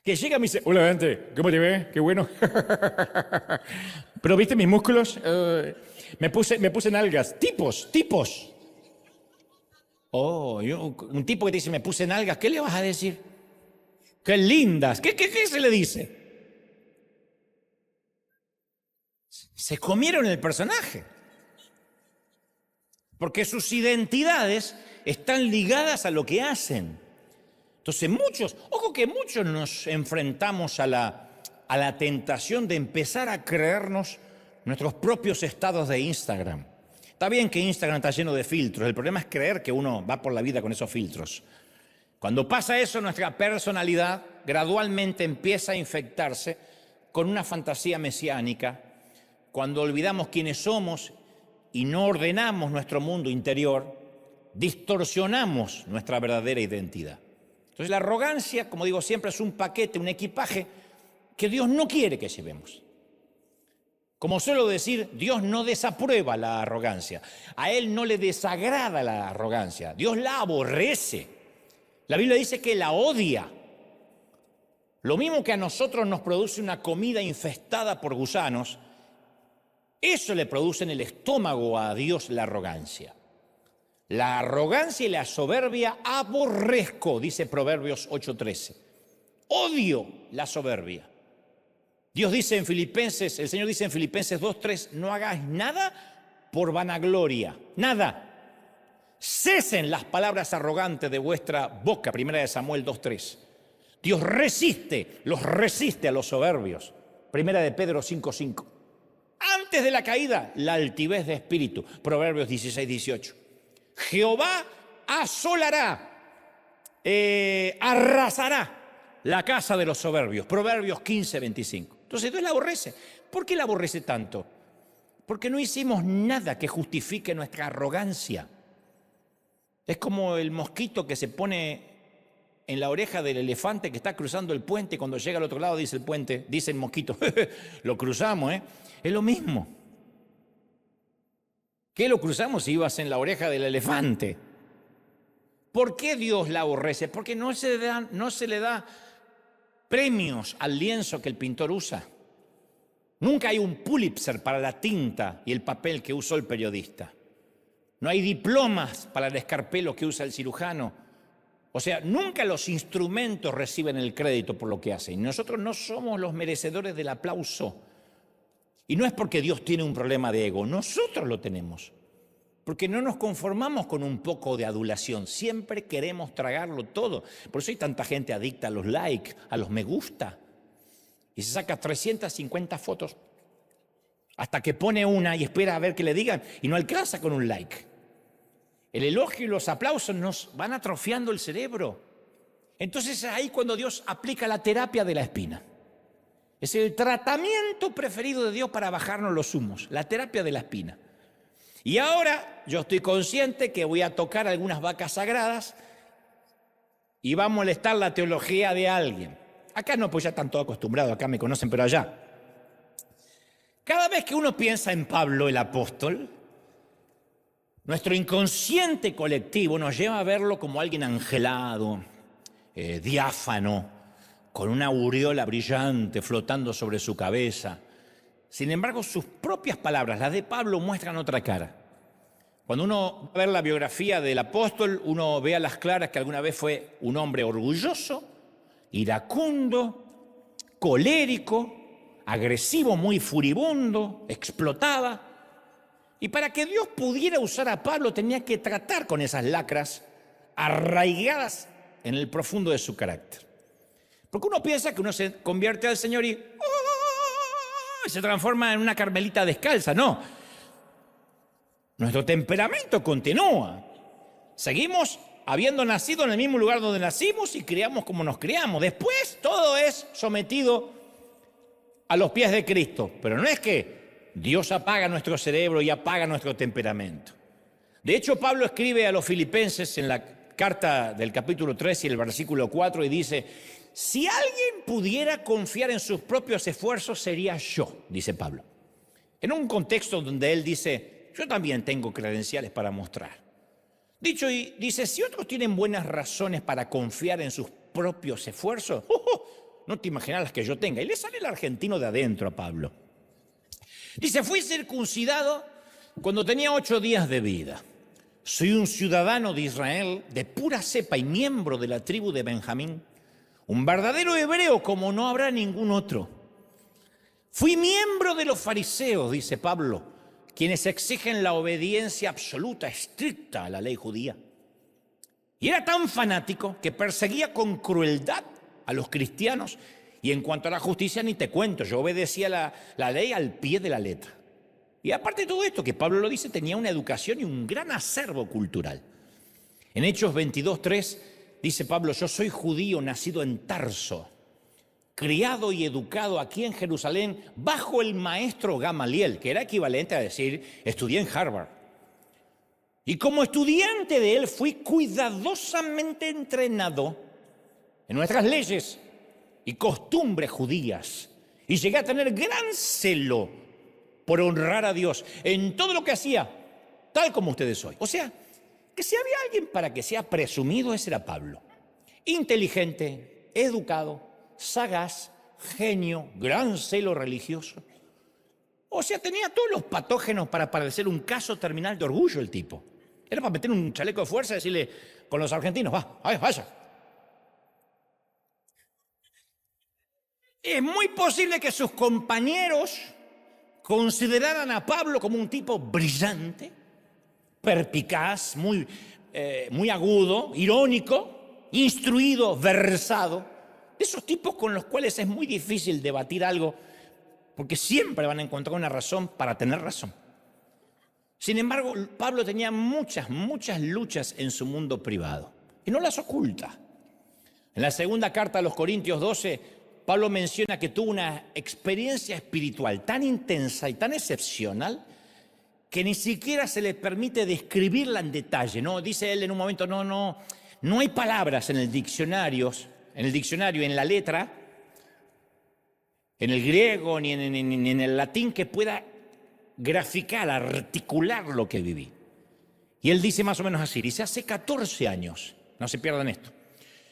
Que llega y me dice, hola gente, ¿cómo te ves? Qué bueno. Pero ¿viste mis músculos? Me puse nalgas. Tipos. Oh, un tipo que te dice, me puse nalgas, ¿qué le vas a decir? ¡Qué lindas! ¿Qué se le dice? se comieron el personaje. Porque sus identidades están ligadas a lo que hacen. Entonces ojo que muchos nos enfrentamos a la tentación de empezar a creernos nuestros propios estados de Instagram. Está bien que Instagram está lleno de filtros, el problema es creer que uno va por la vida con esos filtros. Cuando pasa eso, nuestra personalidad gradualmente empieza a infectarse con una fantasía mesiánica. Cuando olvidamos quiénes somos y no ordenamos nuestro mundo interior, distorsionamos nuestra verdadera identidad. Entonces la arrogancia, como digo siempre, es un paquete, un equipaje que Dios no quiere que llevemos. Como suelo decir, Dios no desaprueba la arrogancia. A Él no le desagrada la arrogancia. Dios la aborrece. La Biblia dice que la odia. Lo mismo que a nosotros nos produce una comida infestada por gusanos, eso le produce en el estómago a Dios la arrogancia. La arrogancia y la soberbia aborrezco, dice Proverbios 8:13. Odio la soberbia. Dios dice en Filipenses, el Señor dice en Filipenses 2:3, no hagáis nada por vanagloria, nada. Cesen las palabras arrogantes de vuestra boca, 1 Samuel 2:3. Dios los resiste a los soberbios, 1 Pedro 5:5. Antes de la caída, la altivez de espíritu, Proverbios 16:18. Jehová asolará, arrasará la casa de los soberbios, Proverbios 15:25. Entonces Dios la aborrece. ¿Por qué la aborrece tanto? Porque no hicimos nada que justifique nuestra arrogancia. Es como el mosquito que se pone en la oreja del elefante que está cruzando el puente y cuando llega al otro lado dice el mosquito, lo cruzamos, ¿eh? Es lo mismo. ¿Qué lo cruzamos si ibas en la oreja del elefante? ¿Por qué Dios la aborrece? Porque no se le da premios al lienzo que el pintor usa. Nunca hay un Pulitzer para la tinta y el papel que usó el periodista. No hay diplomas para el escarpelo que usa el cirujano. O sea, nunca los instrumentos reciben el crédito por lo que hacen. Nosotros no somos los merecedores del aplauso. Y no es porque Dios tiene un problema de ego, nosotros lo tenemos. Porque no nos conformamos con un poco de adulación, siempre queremos tragarlo todo. Por eso hay tanta gente adicta a los likes, a los me gusta. Y se saca 350 fotos hasta que pone una y espera a ver qué le digan y no alcanza con un like. El elogio y los aplausos nos van atrofiando el cerebro. Entonces es ahí cuando Dios aplica la terapia de la espina. Es el tratamiento preferido de Dios para bajarnos los humos, la terapia de la espina. Y ahora yo estoy consciente que voy a tocar algunas vacas sagradas y va a molestar la teología de alguien. Acá no, pues ya están todos acostumbrados, acá me conocen, pero allá. Cada vez que uno piensa en Pablo el apóstol, nuestro inconsciente colectivo nos lleva a verlo como alguien angelado, diáfano, con una aureola brillante flotando sobre su cabeza. Sin embargo, sus propias palabras, las de Pablo, muestran otra cara. Cuando uno va a ver la biografía del apóstol, uno ve a las claras que alguna vez fue un hombre orgulloso, iracundo, colérico, agresivo, muy furibundo, explotaba. Y para que Dios pudiera usar a Pablo tenía que tratar con esas lacras arraigadas en el profundo de su carácter. Porque uno piensa que uno se convierte al Señor y se transforma en una carmelita descalza. No. Nuestro temperamento continúa. Seguimos habiendo nacido en el mismo lugar donde nacimos y criamos como nos criamos. Después todo es sometido a los pies de Cristo. Pero no es que Dios apaga nuestro cerebro y apaga nuestro temperamento. De hecho, Pablo escribe a los filipenses en la carta del capítulo 3 y el versículo 4 y dice: si alguien pudiera confiar en sus propios esfuerzos, sería yo, dice Pablo. En un contexto donde él dice, yo también tengo credenciales para mostrar. Dicho y dice, si otros tienen buenas razones para confiar en sus propios esfuerzos, no te imaginas las que yo tenga. Y le sale el argentino de adentro a Pablo. Dice, fui circuncidado cuando tenía 8 días de vida. Soy un ciudadano de Israel, de pura cepa y miembro de la tribu de Benjamín. Un verdadero hebreo como no habrá ningún otro. Fui miembro de los fariseos, dice Pablo, quienes exigen la obediencia absoluta, estricta a la ley judía. Y era tan fanático que perseguía con crueldad a los cristianos. Y en cuanto a la justicia, ni te cuento, yo obedecía la ley al pie de la letra. Y aparte de todo esto, que Pablo lo dice, tenía una educación y un gran acervo cultural. En Hechos 22:3 dice Pablo: yo soy judío nacido en Tarso, criado y educado aquí en Jerusalén bajo el maestro Gamaliel, que era equivalente a decir, estudié en Harvard. Y como estudiante de él fui cuidadosamente entrenado en nuestras leyes y costumbres judías. Y llegué a tener gran celo por honrar a Dios en todo lo que hacía, tal como ustedes hoy. O sea, que si había alguien para que sea presumido, ese era Pablo. Inteligente, educado, sagaz, genio, gran celo religioso. O sea, tenía todos los patógenos para parecer un caso terminal de orgullo el tipo. Era para meter un chaleco de fuerza y decirle con los argentinos, vaya. Es muy posible que sus compañeros consideraran a Pablo como un tipo brillante, perspicaz, muy agudo, irónico, instruido, versado. De esos tipos con los cuales es muy difícil debatir algo, porque siempre van a encontrar una razón para tener razón. Sin embargo, Pablo tenía muchas luchas en su mundo privado y no las oculta. En la segunda carta a los Corintios 12, Pablo menciona que tuvo una experiencia espiritual tan intensa y tan excepcional que ni siquiera se le permite describirla en detalle, ¿no? Dice él en un momento, no hay palabras en el diccionario, en la letra, en el griego ni en el latín que pueda graficar, articular lo que viví. Y él dice más o menos así, dice, hace 14 años, no se pierdan esto,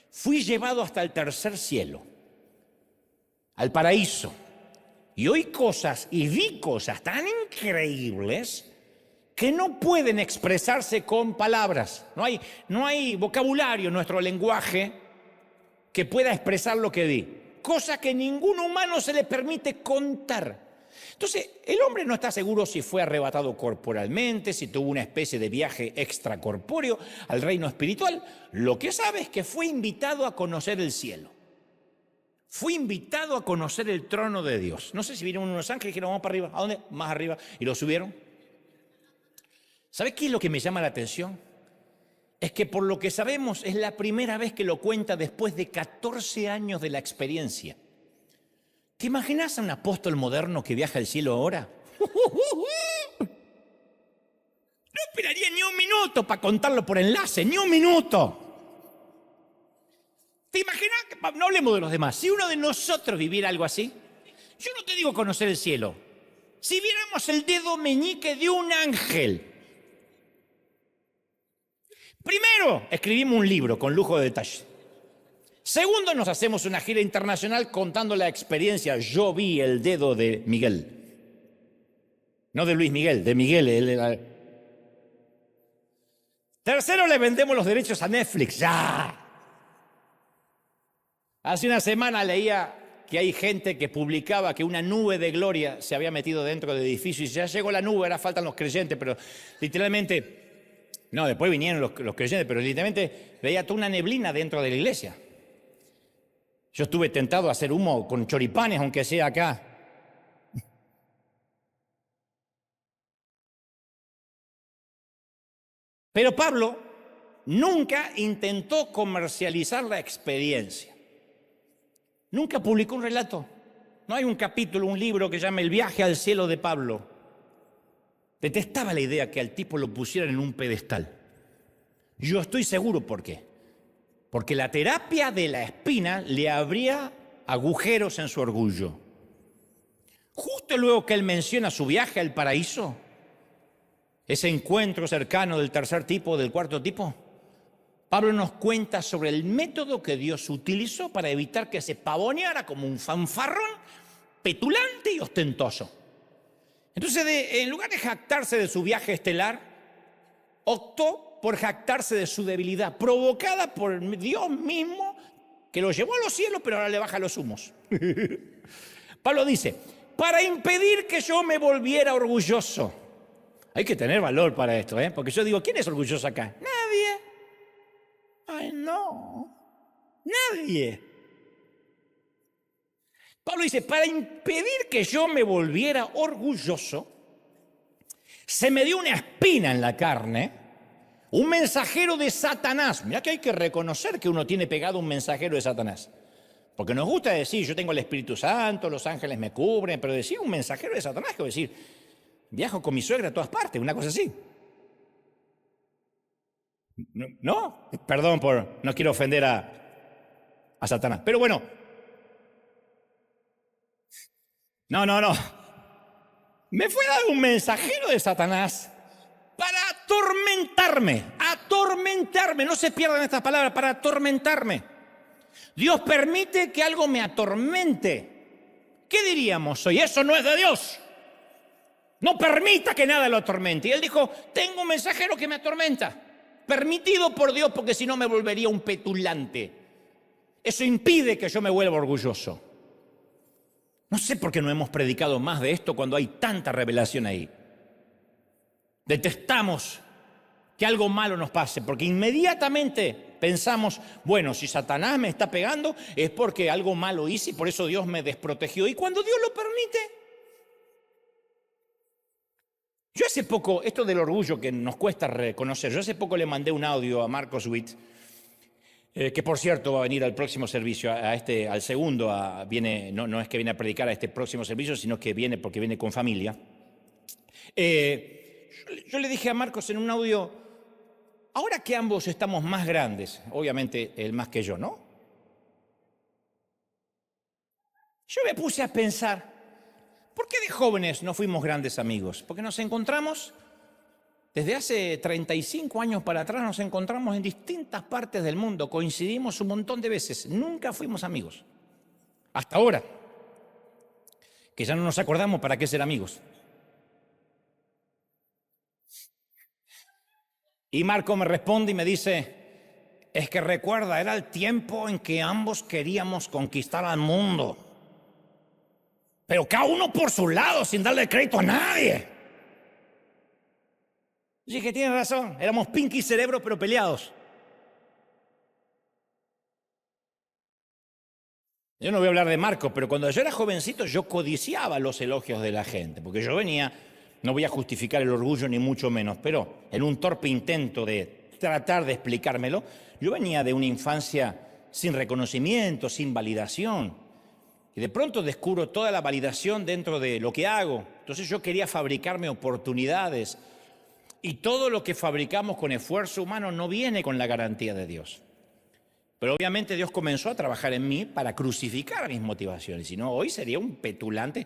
fui llevado hasta el tercer cielo, al paraíso, y oí cosas y vi cosas tan increíbles que no pueden expresarse con palabras. No hay vocabulario en nuestro lenguaje que pueda expresar lo que vi. Cosa que ningún humano se le permite contar. Entonces, el hombre no está seguro si fue arrebatado corporalmente, si tuvo una especie de viaje extracorpóreo al reino espiritual. Lo que sabe es que fue invitado a conocer el cielo. Fue invitado a conocer el trono de Dios. No sé si vinieron unos ángeles y dijeron, vamos para arriba. ¿A dónde? Más arriba. Y lo subieron. ¿Sabes qué es lo que me llama la atención? Es que por lo que sabemos es la primera vez que lo cuenta después de 14 años de la experiencia. ¿Te imaginas a un apóstol moderno que viaja al cielo ahora? No esperaría ni un minuto para contarlo por enlace, ni un minuto. ¿Te imaginas? No hablemos de los demás. Si uno de nosotros viviera algo así, yo no te digo conocer el cielo. Si viéramos el dedo meñique de un ángel. Primero, escribimos un libro con lujo de detalle. Segundo, nos hacemos una gira internacional contando la experiencia. Yo vi el dedo de Miguel. No de Luis Miguel, de Miguel. Tercero, le vendemos los derechos a Netflix. ¡Ya! Hace una semana leía que hay gente que publicaba que una nube de gloria se había metido dentro del edificio y ya llegó la nube, ahora faltan los creyentes, pero literalmente, no, después vinieron los creyentes, pero literalmente veía toda una neblina dentro de la iglesia. Yo estuve tentado a hacer humo con choripanes, aunque sea acá. Pero Pablo nunca intentó comercializar la experiencia. Nunca publicó un relato. No hay un capítulo, un libro que llame El viaje al cielo de Pablo. Detestaba la idea que al tipo lo pusieran en un pedestal. Yo estoy seguro por qué. Porque la terapia de la espina le abría agujeros en su orgullo. Justo luego que él menciona su viaje al paraíso, ese encuentro cercano del tercer tipo, del cuarto tipo, Pablo nos cuenta sobre el método que Dios utilizó para evitar que se pavoneara como un fanfarrón petulante y ostentoso. Entonces, en lugar de jactarse de su viaje estelar, optó por jactarse de su debilidad, provocada por Dios mismo, que lo llevó a los cielos, pero ahora le baja los humos. Pablo dice, para impedir que yo me volviera orgulloso. Hay que tener valor para esto, porque yo digo, ¿quién es orgulloso acá? Nadie. Ay, no. Nadie. Pablo dice, para impedir que yo me volviera orgulloso, se me dio una espina en la carne, un mensajero de Satanás. Mirá que hay que reconocer que uno tiene pegado un mensajero de Satanás. Porque nos gusta decir, yo tengo el Espíritu Santo, los ángeles me cubren, pero decir un mensajero de Satanás, que decir, viajo con mi suegra a todas partes, una cosa así. ¿No? Perdón no quiero ofender a Satanás. Pero bueno. No. Me fue dado un mensajero de Satanás para atormentarme. No se pierdan estas palabras, para atormentarme. Dios permite que algo me atormente. ¿Qué diríamos hoy? Eso no es de Dios. No permita que nada lo atormente. Y él dijo, tengo un mensajero que me atormenta. Permitido por Dios, porque si no me volvería un petulante. Eso impide que yo me vuelva orgulloso. No sé por qué no hemos predicado más de esto cuando hay tanta revelación ahí. Detestamos que algo malo nos pase, porque inmediatamente pensamos, bueno, si Satanás me está pegando es porque algo malo hice y por eso Dios me desprotegió. Y cuando Dios lo permite. Yo hace poco, esto del orgullo que nos cuesta reconocer, yo hace poco le mandé un audio a Marcos Witt, que por cierto va a venir al próximo servicio, al segundo, no es que viene a predicar a este próximo servicio, sino que viene porque viene con familia. Yo le dije a Marcos en un audio, ahora que ambos estamos más grandes, obviamente él más que yo, ¿no? Yo me puse a pensar, ¿por qué de jóvenes no fuimos grandes amigos? Porque nos encontramos, desde hace 35 años para atrás, nos encontramos en distintas partes del mundo, coincidimos un montón de veces, nunca fuimos amigos. Hasta ahora, que ya no nos acordamos para qué ser amigos. Y Marco me responde y me dice, es que recuerda, era el tiempo en que ambos queríamos conquistar al mundo. Pero cada uno por su lado, sin darle crédito a nadie. Y dije, tienes razón, éramos Pinky y Cerebro, pero peleados. Yo no voy a hablar de Marcos, pero cuando yo era jovencito yo codiciaba los elogios de la gente, porque yo venía, no voy a justificar el orgullo ni mucho menos, pero en un torpe intento de tratar de explicármelo, yo venía de una infancia sin reconocimiento, sin validación. Y de pronto descubro toda la validación dentro de lo que hago. Entonces yo quería fabricarme oportunidades. Y todo lo que fabricamos con esfuerzo humano no viene con la garantía de Dios. Pero obviamente Dios comenzó a trabajar en mí para crucificar mis motivaciones. Si no, hoy sería un petulante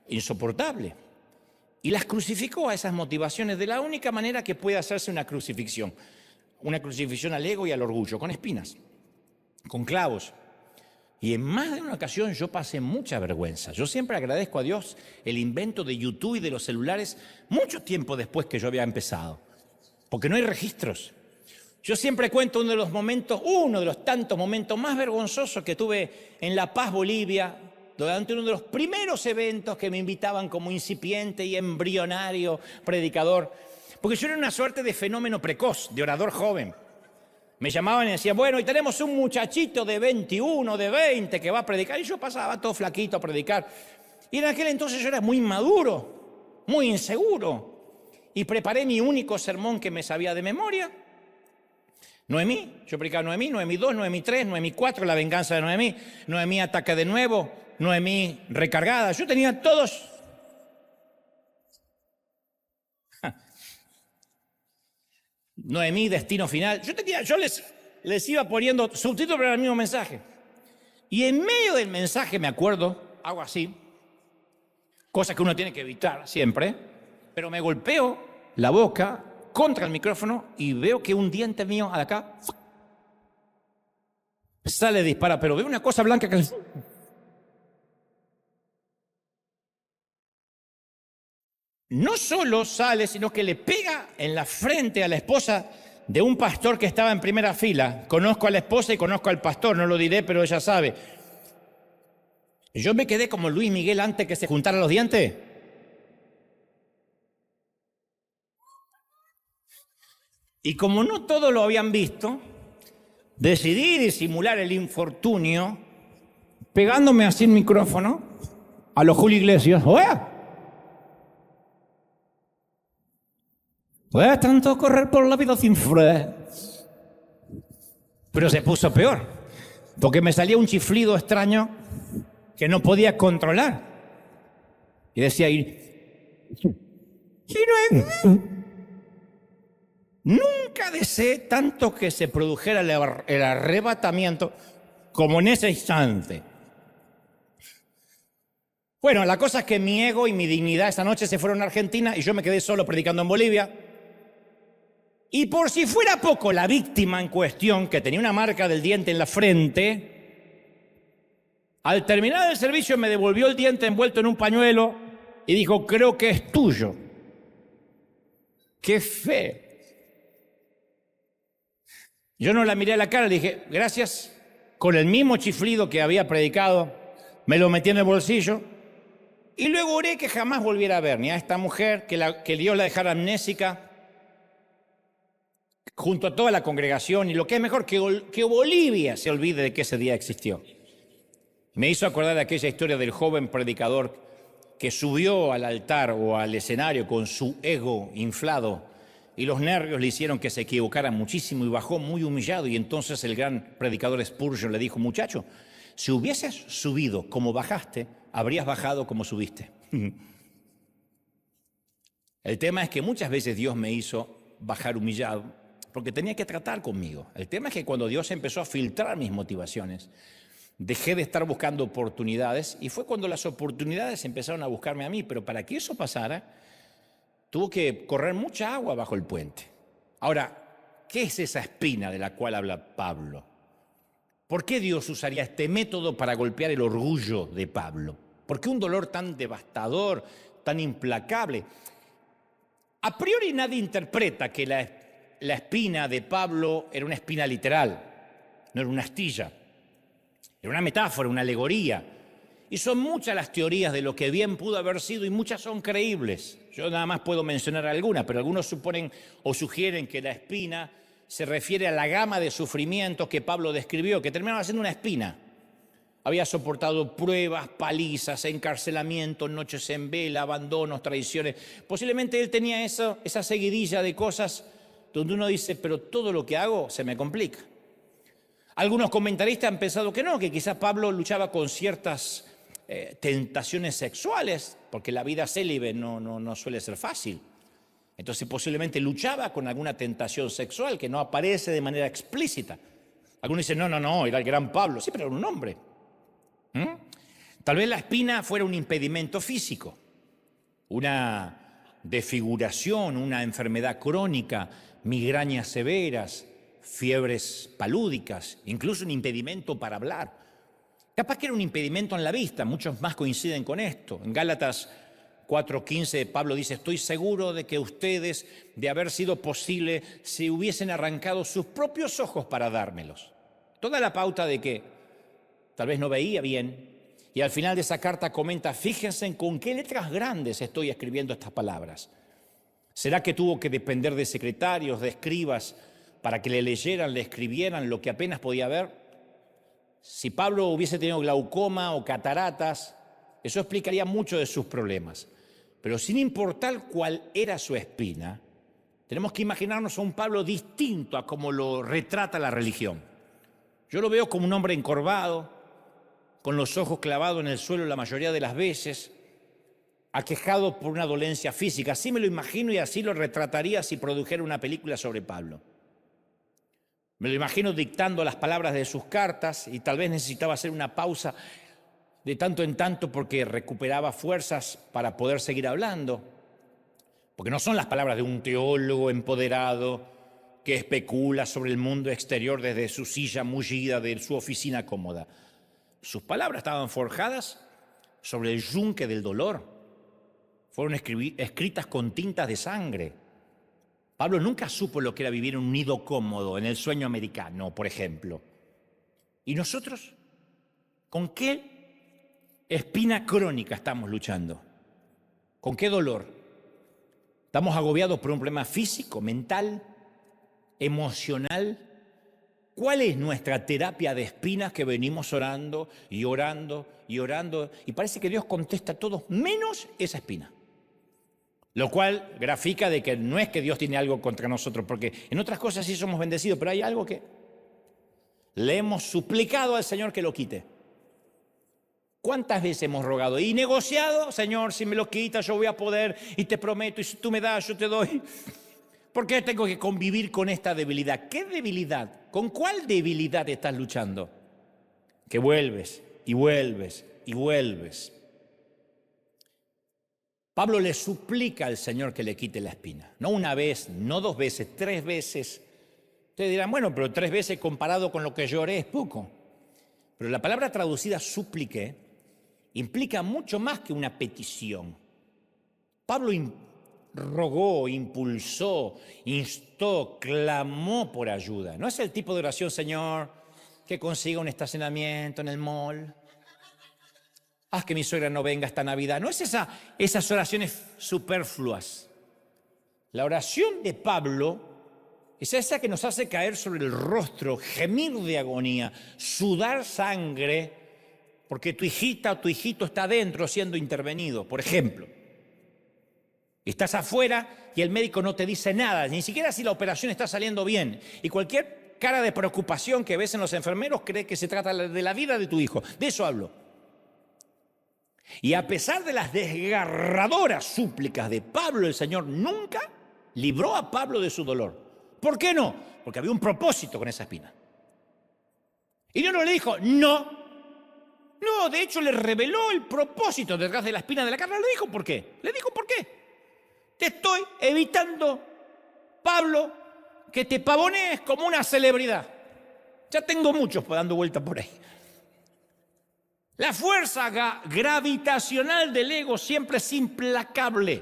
insoportable. Y las crucificó a esas motivaciones de la única manera que puede hacerse una crucifixión. Una crucifixión al ego y al orgullo, con espinas, con clavos. Y en más de una ocasión yo pasé mucha vergüenza. Yo siempre agradezco a Dios el invento de YouTube y de los celulares mucho tiempo después que yo había empezado. Porque no hay registros. Yo siempre cuento uno de los tantos momentos más vergonzosos que tuve en La Paz, Bolivia, durante uno de los primeros eventos que me invitaban como incipiente y embrionario predicador. Porque yo era una suerte de fenómeno precoz, de orador joven. Me llamaban y decían, bueno, y tenemos un muchachito de 21, de 20 que va a predicar. Y yo pasaba todo flaquito a predicar. Y en aquel entonces yo era muy inmaduro, muy inseguro. Y preparé mi único sermón que me sabía de memoria. Noemí, yo predicaba Noemí 2, Noemí 3, Noemí 4, la venganza de Noemí. Noemí ataca de nuevo, Noemí recargada. Yo tenía todos. Noemí, destino final. Yo les iba poniendo subtítulos para el mismo mensaje. Y en medio del mensaje, me acuerdo, hago así, cosa que uno tiene que evitar siempre, pero me golpeo la boca contra el micrófono y veo que un diente mío de acá sale dispara, pero veo una cosa blanca que... No solo sale, sino que le pega en la frente a la esposa de un pastor que estaba en primera fila. Conozco a la esposa y conozco al pastor, no lo diré, pero ella sabe. Yo me quedé como Luis Miguel antes que se juntaran los dientes. Y como no todos lo habían visto, decidí disimular el infortunio pegándome así el micrófono a los Julio Iglesias. Pues tanto correr por la vida sin frenos. Pero se puso peor, porque me salía un chiflido extraño que no podía controlar. Y decía, nunca deseé tanto que se produjera el arrebatamiento como en ese instante. Bueno, la cosa es que mi ego y mi dignidad esa noche se fueron a Argentina y yo me quedé solo predicando en Bolivia. Y por si fuera poco, la víctima en cuestión, que tenía una marca del diente en la frente, al terminar el servicio me devolvió el diente envuelto en un pañuelo y dijo, creo que es tuyo. ¡Qué fe! Yo no la miré a la cara, le dije, gracias, con el mismo chiflido que había predicado, me lo metí en el bolsillo y luego oré que jamás volviera a ver ni a esta mujer, que Dios la dejara amnésica, junto a toda la congregación, y lo que es mejor, que Bolivia se olvide de que ese día existió. Me hizo acordar de aquella historia del joven predicador que subió al altar o al escenario con su ego inflado y los nervios le hicieron que se equivocara muchísimo y bajó muy humillado, y entonces el gran predicador Spurgeon le dijo, muchacho, si hubieses subido como bajaste, habrías bajado como subiste. El tema es que muchas veces Dios me hizo bajar humillado porque tenía que tratar conmigo. El tema es que cuando Dios empezó a filtrar mis motivaciones, dejé de estar buscando oportunidades y fue cuando las oportunidades empezaron a buscarme a mí. Pero para que eso pasara, tuvo que correr mucha agua bajo el puente. Ahora, ¿qué es esa espina de la cual habla Pablo? ¿Por qué Dios usaría este método para golpear el orgullo de Pablo? ¿Por qué un dolor tan devastador, tan implacable? A priori nadie interpreta que la espina de Pablo era una espina literal, no era una astilla. Era una metáfora, una alegoría. Y son muchas las teorías de lo que bien pudo haber sido y muchas son creíbles. Yo nada más puedo mencionar algunas, pero algunos suponen o sugieren que la espina se refiere a la gama de sufrimientos que Pablo describió, que terminaron siendo una espina. Había soportado pruebas, palizas, encarcelamientos, noches en vela, abandonos, traiciones. Posiblemente él tenía esa seguidilla de cosas donde uno dice, pero todo lo que hago se me complica. Algunos comentaristas han pensado que no, que quizás Pablo luchaba con ciertas tentaciones sexuales, porque la vida célibe no suele ser fácil. Entonces posiblemente luchaba con alguna tentación sexual que no aparece de manera explícita. Algunos dicen, no, era el gran Pablo. Sí, pero era un hombre. Tal vez la espina fuera un impedimento físico, una desfiguración, una enfermedad crónica, migrañas severas, fiebres palúdicas, incluso un impedimento para hablar. Capaz que era un impedimento en la vista, muchos más coinciden con esto. En Gálatas 4:15 Pablo dice, estoy seguro de que ustedes, de haber sido posible, se hubiesen arrancado sus propios ojos para dármelos. Toda la pauta de que tal vez no veía bien, y al final de esa carta comenta, fíjense con qué letras grandes estoy escribiendo estas palabras. ¿Será que tuvo que depender de secretarios, de escribas, para que le leyeran, le escribieran lo que apenas podía ver? Si Pablo hubiese tenido glaucoma o cataratas, eso explicaría mucho de sus problemas. Pero sin importar cuál era su espina, tenemos que imaginarnos a un Pablo distinto a como lo retrata la religión. Yo lo veo como un hombre encorvado, con los ojos clavados en el suelo la mayoría de las veces, aquejado por una dolencia física. Así me lo imagino y así lo retrataría si produjera una película sobre Pablo. Me lo imagino dictando las palabras de sus cartas y tal vez necesitaba hacer una pausa de tanto en tanto porque recuperaba fuerzas para poder seguir hablando. Porque no son las palabras de un teólogo empoderado que especula sobre el mundo exterior desde su silla mullida de su oficina cómoda. Sus palabras estaban forjadas sobre el yunque del dolor. Fueron escritas con tintas de sangre. Pablo nunca supo lo que era vivir en un nido cómodo, en el sueño americano, por ejemplo. ¿Y nosotros? ¿Con qué espina crónica estamos luchando. ¿Con qué dolor? ¿Estamos agobiados por un problema físico, mental, emocional? ¿Cuál es nuestra terapia de espinas que venimos orando y orando y orando? Y parece que Dios contesta todo menos esa espina. Lo cual grafica de que no es que Dios tiene algo contra nosotros, porque en otras cosas sí somos bendecidos, pero hay algo que le hemos suplicado al Señor que lo quite. ¿Cuántas veces hemos rogado y negociado? Señor, si me lo quitas yo voy a poder y te prometo, y si tú me das yo te doy. ¿Por qué tengo que convivir con esta debilidad? ¿Qué debilidad? ¿Con cuál debilidad estás luchando? Que vuelves y vuelves y vuelves. Pablo le suplica al Señor que le quite la espina. No una vez, no 2 veces, 3 veces. Ustedes dirán, bueno, pero 3 veces comparado con lo que yo oré es poco. Pero la palabra traducida súplique implica mucho más que una petición. Pablo rogó, impulsó, instó, clamó por ayuda. No es el tipo de oración, Señor, que consiga un estacionamiento en el mall. Haz que mi suegra no venga esta Navidad. No es esas oraciones superfluas. La oración de Pablo es esa que nos hace caer sobre el rostro, gemir de agonía, sudar sangre, porque tu hijita o tu hijito está adentro siendo intervenido. Por ejemplo, estás afuera y el médico no te dice nada, ni siquiera si la operación está saliendo bien. Y cualquier cara de preocupación que ves en los enfermeros cree que se trata de la vida de tu hijo. De eso hablo. Y a pesar de las desgarradoras súplicas de Pablo, el Señor nunca libró a Pablo de su dolor. ¿Por qué no? Porque había un propósito con esa espina. Y Dios no le dijo, no. No, de hecho le reveló el propósito detrás de la espina de la carne. Le dijo por qué. Le dijo por qué. Te estoy evitando, Pablo, que te pavonees como una celebridad. Ya tengo muchos dando vuelta por ahí. La fuerza gravitacional del ego siempre es implacable.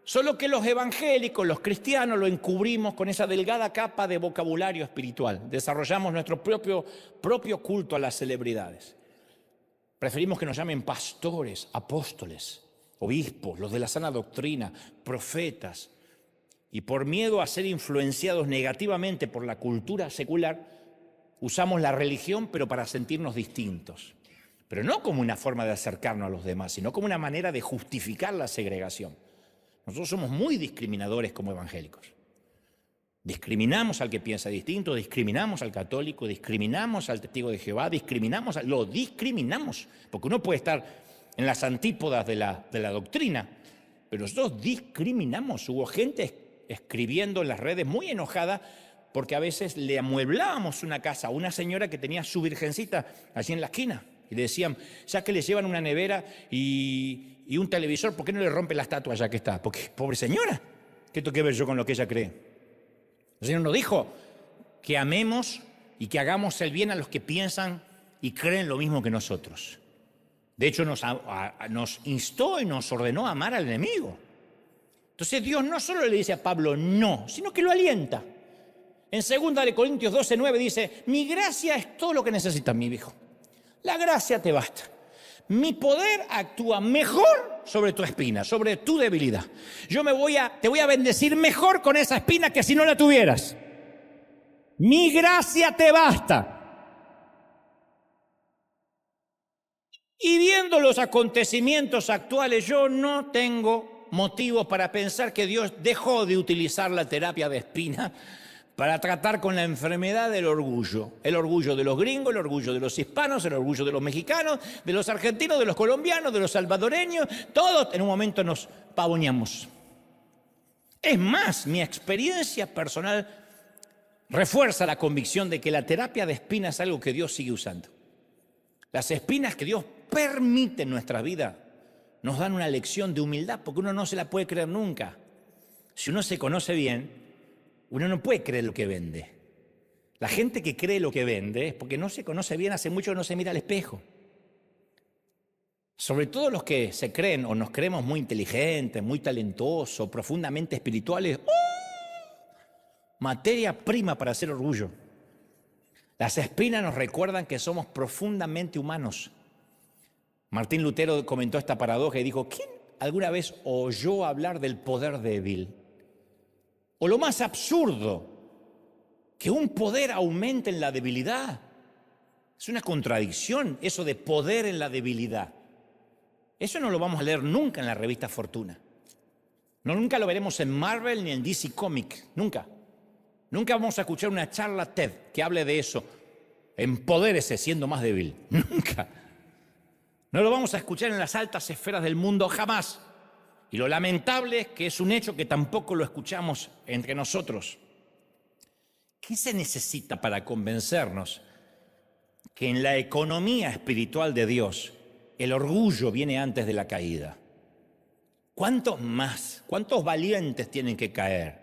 Solo que los evangélicos, los cristianos, lo encubrimos con esa delgada capa de vocabulario espiritual. Desarrollamos nuestro propio culto a las celebridades. Preferimos que nos llamen pastores, apóstoles, obispos, los de la sana doctrina, profetas. Y por miedo a ser influenciados negativamente por la cultura secular, usamos la religión pero para sentirnos distintos. Pero no como una forma de acercarnos a los demás, sino como una manera de justificar la segregación. Nosotros somos muy discriminadores como evangélicos. Discriminamos al que piensa distinto, discriminamos al católico, discriminamos al testigo de Jehová, lo discriminamos. Porque uno puede estar en las antípodas de la doctrina, pero nosotros discriminamos. Hubo gente escribiendo en las redes muy enojada porque a veces le amueblábamos una casa a una señora que tenía su virgencita allí en la esquina. Y le decían, ya que le llevan una nevera y un televisor, ¿por qué no le rompe la estatua ya que está? Porque, pobre señora, ¿qué tengo que ver yo con lo que ella cree? El Señor nos dijo que amemos y que hagamos el bien a los que piensan y creen lo mismo que nosotros. De hecho, nos instó y nos ordenó a amar al enemigo. Entonces Dios no solo le dice a Pablo no, sino que lo alienta. En 2 Corintios 12:9 dice, mi gracia es todo lo que necesitas, mi hijo. La gracia te basta. Mi poder actúa mejor sobre tu espina, sobre tu debilidad. Yo te voy a bendecir mejor con esa espina que si no la tuvieras. Mi gracia te basta. Y viendo los acontecimientos actuales, yo no tengo motivos para pensar que Dios dejó de utilizar la terapia de espina para tratar con la enfermedad del orgullo. El orgullo de los gringos, el orgullo de los hispanos, el orgullo de los mexicanos, de los argentinos, de los colombianos, de los salvadoreños. Todos en un momento nos pavoneamos. Es más, mi experiencia personal refuerza la convicción de que la terapia de espinas es algo que Dios sigue usando. Las espinas que Dios permite en nuestra vida nos dan una lección de humildad, porque uno no se la puede creer nunca. Si uno se conoce bien, uno no puede creer lo que vende. La gente que cree lo que vende es porque no se conoce bien, hace mucho que no se mira al espejo. Sobre todo los que se creen o nos creemos muy inteligentes, muy talentosos, profundamente espirituales. Materia prima para hacer orgullo. Las espinas nos recuerdan que somos profundamente humanos. Martín Lutero comentó esta paradoja y dijo, ¿quién alguna vez oyó hablar del poder débil? O lo más absurdo, que un poder aumente en la debilidad. Es una contradicción eso de poder en la debilidad. Eso no lo vamos a leer nunca en la revista Fortuna. No, nunca lo veremos en Marvel ni en DC Comics, nunca. Nunca vamos a escuchar una charla TED que hable de eso. Empodérese siendo más débil. Nunca. No lo vamos a escuchar en las altas esferas del mundo jamás. Y lo lamentable es que es un hecho que tampoco lo escuchamos entre nosotros. ¿Qué se necesita para convencernos que en la economía espiritual de Dios el orgullo viene antes de la caída? ¿Cuántos más? ¿Cuántos valientes tienen que caer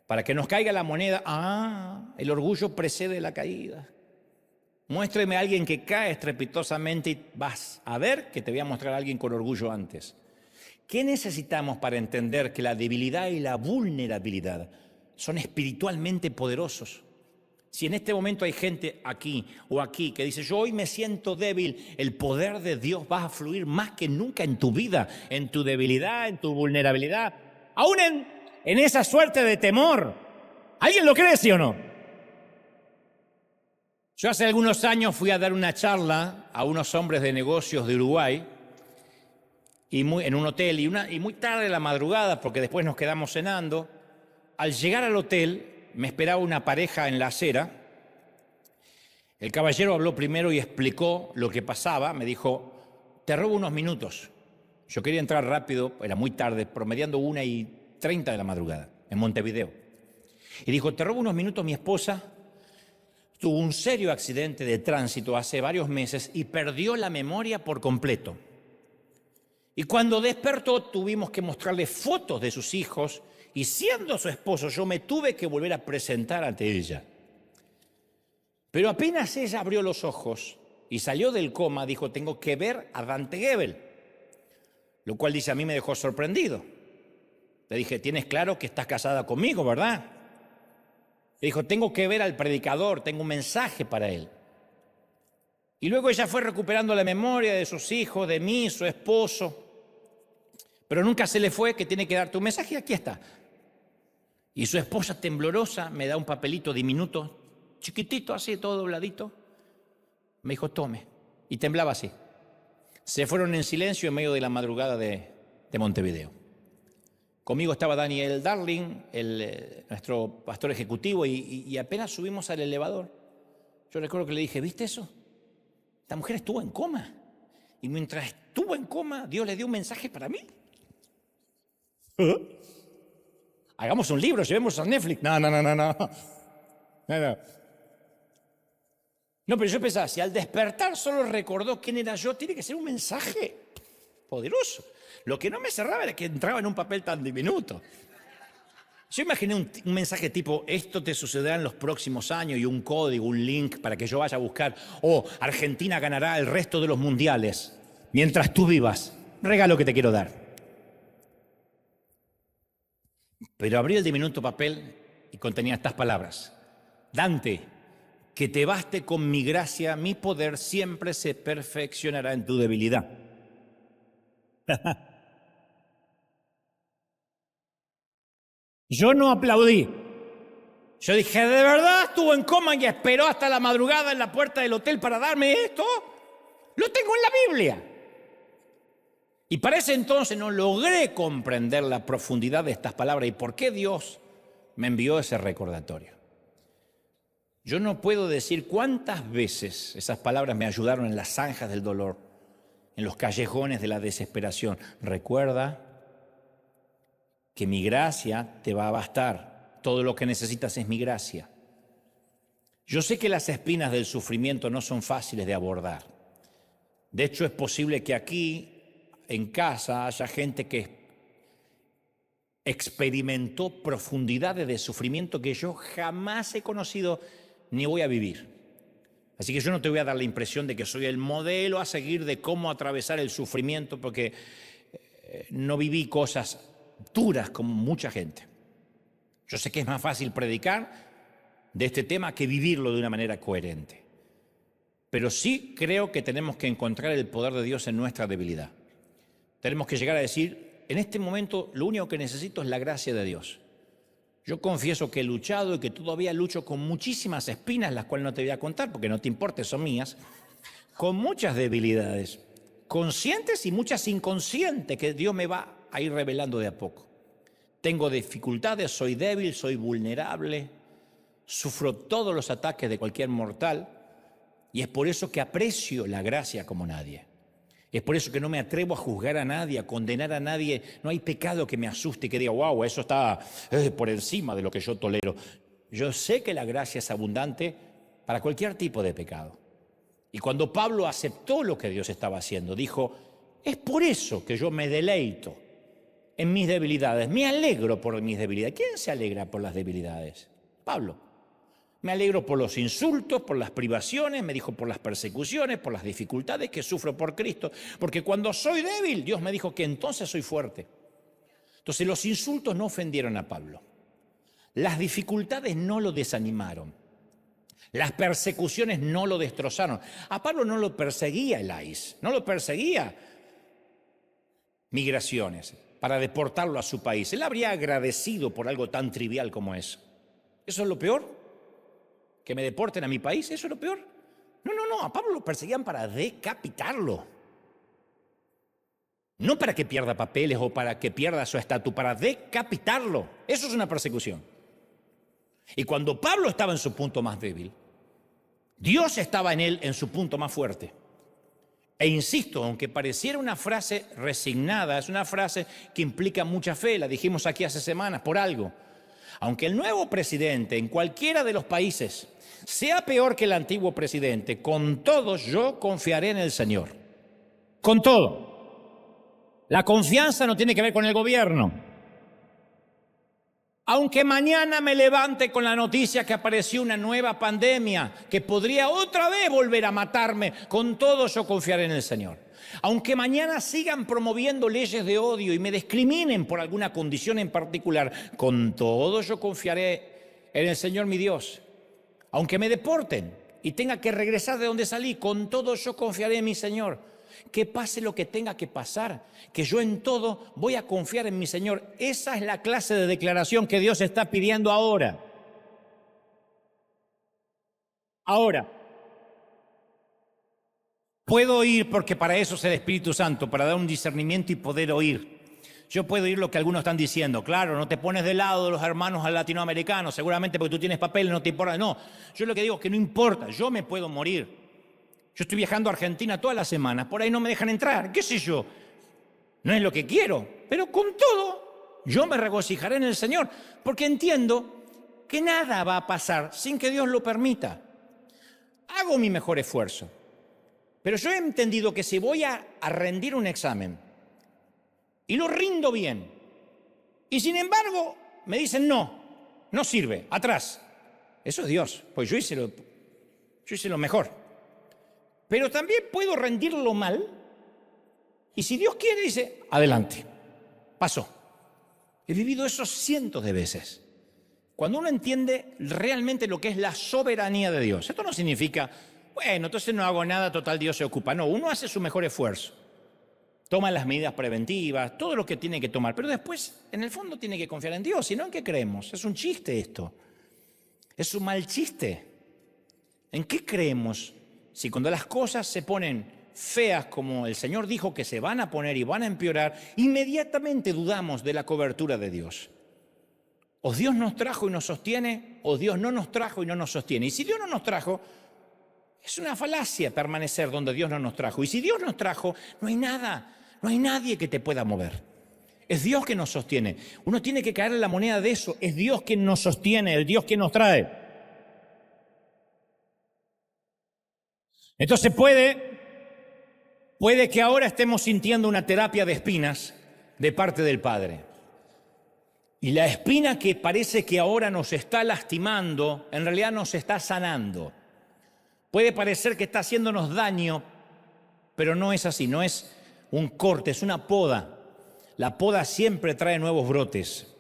para que nos caiga la moneda? El orgullo precede la caída. Muéstreme a alguien que cae estrepitosamente y vas a ver que te voy a mostrar a alguien con orgullo antes. ¿Qué necesitamos para entender que la debilidad y la vulnerabilidad son espiritualmente poderosos? Si en este momento hay gente aquí o aquí que dice, yo hoy me siento débil, el poder de Dios va a fluir más que nunca en tu vida, en tu debilidad, en tu vulnerabilidad, aún en esa suerte de temor. ¿Alguien lo cree, sí o no? Yo hace algunos años fui a dar una charla a unos hombres de negocios de Uruguay en un hotel y muy tarde en la madrugada, porque después nos quedamos cenando. Al llegar al hotel me esperaba una pareja en la acera. El caballero habló primero y explicó lo que pasaba. Me dijo, te robo unos minutos. Yo quería entrar rápido, era muy tarde, promediando 1:30 de la madrugada, en Montevideo. Y dijo, te robo unos minutos, mi esposa tuvo un serio accidente de tránsito hace varios meses y perdió la memoria por completo. Y cuando despertó tuvimos que mostrarle fotos de sus hijos y siendo su esposo yo me tuve que volver a presentar ante ella. Pero apenas ella abrió los ojos y salió del coma, dijo, tengo que ver a Dante Gebel, lo cual dice, a mí me dejó sorprendido. Le dije, tienes claro que estás casada conmigo, ¿verdad? Le dijo, tengo que ver al predicador, tengo un mensaje para él. Y luego ella fue recuperando la memoria de sus hijos, de mí, su esposo. Pero nunca se le fue que tiene que darte un mensaje y aquí está. Y su esposa temblorosa me da un papelito diminuto, chiquitito, así, todo dobladito. Me dijo, tome. Y temblaba así. Se fueron en silencio en medio de la madrugada de Montevideo. Conmigo estaba Daniel Darling, nuestro pastor ejecutivo, y apenas subimos al elevador. Yo recuerdo que le dije, ¿viste eso? Esta mujer estuvo en coma. Y mientras estuvo en coma, Dios le dio un mensaje para mí. Hagamos un libro, llevemos a Netflix. No. No, pero yo pensaba, si al despertar solo recordó quién era yo, tiene que ser un mensaje poderoso. Lo que no me cerraba era que entraba en un papel tan diminuto. Yo imaginé un mensaje tipo, esto te sucederá en los próximos años, y un código, un link para que yo vaya a buscar, Argentina ganará el resto de los mundiales mientras tú vivas. Regalo que te quiero dar. Pero abrí el diminuto papel y contenía estas palabras. Dante, que te baste con mi gracia, mi poder siempre se perfeccionará en tu debilidad. Yo no aplaudí. Yo dije, ¿de verdad estuvo en coma y esperó hasta la madrugada en la puerta del hotel para darme esto? Lo tengo en la Biblia. Y para ese entonces no logré comprender la profundidad de estas palabras y por qué Dios me envió ese recordatorio. Yo no puedo decir cuántas veces esas palabras me ayudaron en las zanjas del dolor, en los callejones de la desesperación. Recuerda que mi gracia te va a bastar. Todo lo que necesitas es mi gracia. Yo sé que las espinas del sufrimiento no son fáciles de abordar. De hecho, es posible que aquí, en casa, haya gente que experimentó profundidades de sufrimiento que yo jamás he conocido ni voy a vivir. Así que yo no te voy a dar la impresión de que soy el modelo a seguir de cómo atravesar el sufrimiento, porque no viví cosas duras como mucha gente. Yo sé que es más fácil predicar de este tema que vivirlo de una manera coherente. Pero sí creo que tenemos que encontrar el poder de Dios en nuestra debilidad. Tenemos que llegar a decir, en este momento lo único que necesito es la gracia de Dios. Yo confieso que he luchado y que todavía lucho con muchísimas espinas, las cuales no te voy a contar porque no te importa, son mías, con muchas debilidades, conscientes y muchas inconscientes que Dios me va a ir revelando de a poco. Tengo dificultades, soy débil, soy vulnerable, sufro todos los ataques de cualquier mortal y es por eso que aprecio la gracia como nadie. Es por eso que no me atrevo a juzgar a nadie, a condenar a nadie. No hay pecado que me asuste y que diga, wow, eso está por encima de lo que yo tolero. Yo sé que la gracia es abundante para cualquier tipo de pecado. Y cuando Pablo aceptó lo que Dios estaba haciendo, dijo, es por eso que yo me deleito en mis debilidades. Me alegro por mis debilidades. ¿Quién se alegra por las debilidades? Pablo. Me alegro por los insultos, por las privaciones, me dijo por las persecuciones, por las dificultades que sufro por Cristo. Porque cuando soy débil, Dios me dijo que entonces soy fuerte. Entonces los insultos no ofendieron a Pablo. Las dificultades no lo desanimaron. Las persecuciones no lo destrozaron. A Pablo no lo perseguía el ICE, no lo perseguía migraciones para deportarlo a su país. Él habría agradecido por algo tan trivial como eso. ¿Eso es lo peor? ¿Que me deporten a mi país? ¿Eso es lo peor? No, a Pablo lo perseguían para decapitarlo. No para que pierda papeles o para que pierda su estatus, para decapitarlo. Eso es una persecución. Y cuando Pablo estaba en su punto más débil, Dios estaba en él en su punto más fuerte. E insisto, aunque pareciera una frase resignada, es una frase que implica mucha fe, la dijimos aquí hace semanas, por algo. Aunque el nuevo presidente en cualquiera de los países sea peor que el antiguo presidente, con todo yo confiaré en el Señor. Con todo. La confianza no tiene que ver con el gobierno. Aunque mañana me levante con la noticia que apareció una nueva pandemia que podría otra vez volver a matarme, con todo yo confiaré en el Señor. Aunque mañana sigan promoviendo leyes de odio y me discriminen por alguna condición en particular, con todo yo confiaré en el Señor mi Dios. Aunque me deporten y tenga que regresar de donde salí, con todo yo confiaré en mi Señor. Que pase lo que tenga que pasar, que yo en todo voy a confiar en mi Señor. Esa es la clase de declaración que Dios está pidiendo ahora. Ahora, puedo oír, porque para eso es el Espíritu Santo, para dar un discernimiento y poder oír. Yo puedo oír lo que algunos están diciendo. Claro, no te pones del lado de los hermanos latinoamericanos, seguramente porque tú tienes papeles, no te importa. No, yo lo que digo es que no importa, yo me puedo morir. Yo estoy viajando a Argentina todas las semanas, por ahí no me dejan entrar, qué sé yo. No es lo que quiero, pero con todo, yo me regocijaré en el Señor, porque entiendo que nada va a pasar sin que Dios lo permita. Hago mi mejor esfuerzo. Pero yo he entendido que si voy a rendir un examen y lo rindo bien, y sin embargo me dicen no sirve, atrás. Eso es Dios, pues yo hice lo mejor. Pero también puedo rendirlo mal y si Dios quiere dice, adelante, pasó. He vivido eso cientos de veces. Cuando uno entiende realmente lo que es la soberanía de Dios, esto no significa, bueno, entonces no hago nada, total Dios se ocupa. No, uno hace su mejor esfuerzo. Toma las medidas preventivas, todo lo que tiene que tomar, pero después, en el fondo, tiene que confiar en Dios. Si no, ¿en qué creemos? Es un chiste esto. Es un mal chiste. ¿En qué creemos? Si cuando las cosas se ponen feas, como el Señor dijo que se van a poner y van a empeorar, inmediatamente dudamos de la cobertura de Dios. O Dios nos trajo y nos sostiene, o Dios no nos trajo y no nos sostiene. Y si Dios no nos trajo, es una falacia permanecer donde Dios no nos trajo. Y si Dios nos trajo, no hay nada. No hay nadie que te pueda mover. Es Dios que nos sostiene. Uno tiene que caer en la moneda de eso. Es Dios quien nos sostiene, el Dios quien nos trae. Entonces puede que ahora estemos sintiendo una terapia de espinas de parte del Padre. Y la espina que parece que ahora nos está lastimando, en realidad nos está sanando. Puede parecer que está haciéndonos daño, pero no es así, no es un corte, es una poda. La poda siempre trae nuevos brotes.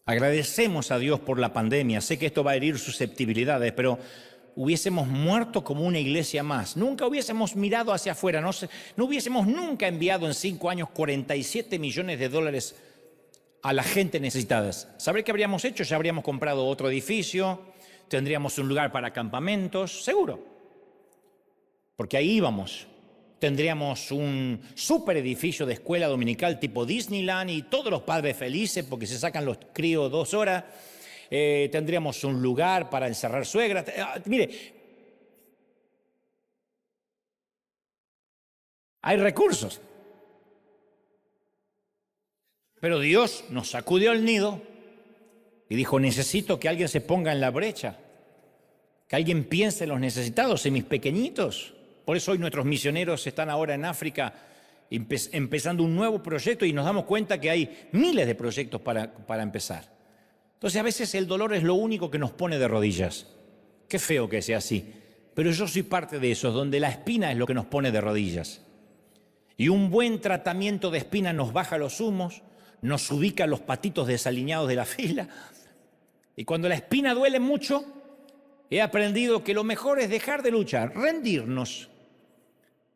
Agradecemos a Dios por la pandemia. Sé que esto va a herir susceptibilidades, pero hubiésemos muerto como una iglesia más. Nunca hubiésemos mirado hacia afuera, no hubiésemos nunca enviado en 5 años 47 millones de dólares a la gente necesitada. ¿Sabré qué habríamos hecho? Ya habríamos comprado otro edificio, tendríamos un lugar para campamentos, seguro. Porque ahí íbamos. Tendríamos un super edificio de escuela dominical tipo Disneyland y todos los padres felices porque se sacan los críos 2 horas. Tendríamos un lugar para encerrar suegras. Mire, hay recursos. Pero Dios nos sacudió el nido y dijo, necesito que alguien se ponga en la brecha, que alguien piense en los necesitados, en mis pequeñitos. Por eso hoy nuestros misioneros están ahora en África empezando un nuevo proyecto y nos damos cuenta que hay miles de proyectos para empezar. Entonces a veces el dolor es lo único que nos pone de rodillas. Qué feo que sea así, pero yo soy parte de eso, donde la espina es lo que nos pone de rodillas. Y un buen tratamiento de espina nos baja los humos, nos ubica los patitos desalineados de la fila. Y cuando la espina duele mucho, he aprendido que lo mejor es dejar de luchar, rendirnos.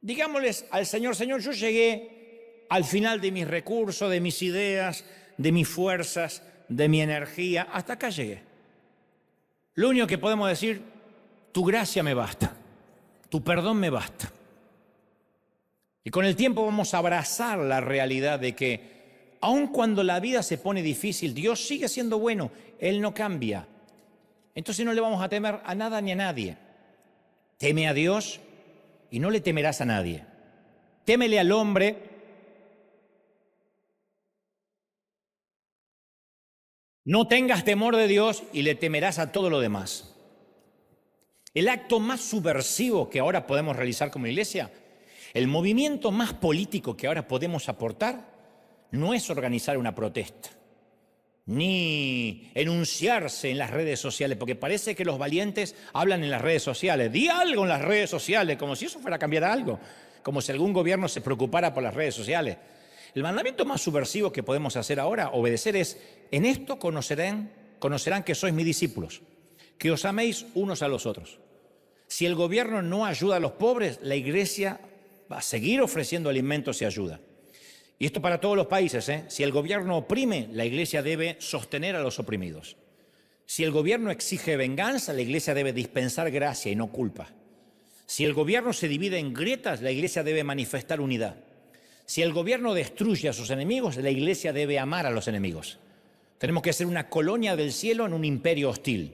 Digámosles al Señor, Señor, yo llegué al final de mis recursos, de mis ideas, de mis fuerzas, de mi energía, hasta acá llegué. Lo único que podemos decir, tu gracia me basta, tu perdón me basta. Y con el tiempo vamos a abrazar la realidad de que aun cuando la vida se pone difícil, Dios sigue siendo bueno, Él no cambia. Entonces no le vamos a temer a nada ni a nadie. Teme a Dios y no le temerás a nadie. Témele al hombre. No tengas temor de Dios y le temerás a todo lo demás. El acto más subversivo que ahora podemos realizar como iglesia, el movimiento más político que ahora podemos aportar, no es organizar una protesta, ni enunciarse en las redes sociales, porque parece que los valientes hablan en las redes sociales. Di algo en las redes sociales, como si eso fuera a cambiar algo, como si algún gobierno se preocupara por las redes sociales. El mandamiento más subversivo que podemos hacer ahora, obedecer, es: en esto conocerán que sois mis discípulos, que os améis unos a los otros. Si el gobierno no ayuda a los pobres, la iglesia va a seguir ofreciendo alimentos y ayuda. Y esto para todos los países, ¿eh? Si el gobierno oprime, la iglesia debe sostener a los oprimidos. Si el gobierno exige venganza, la iglesia debe dispensar gracia y no culpa. Si el gobierno se divide en grietas, la iglesia debe manifestar unidad. Si el gobierno destruye a sus enemigos, la iglesia debe amar a los enemigos. Tenemos que ser una colonia del cielo en un imperio hostil.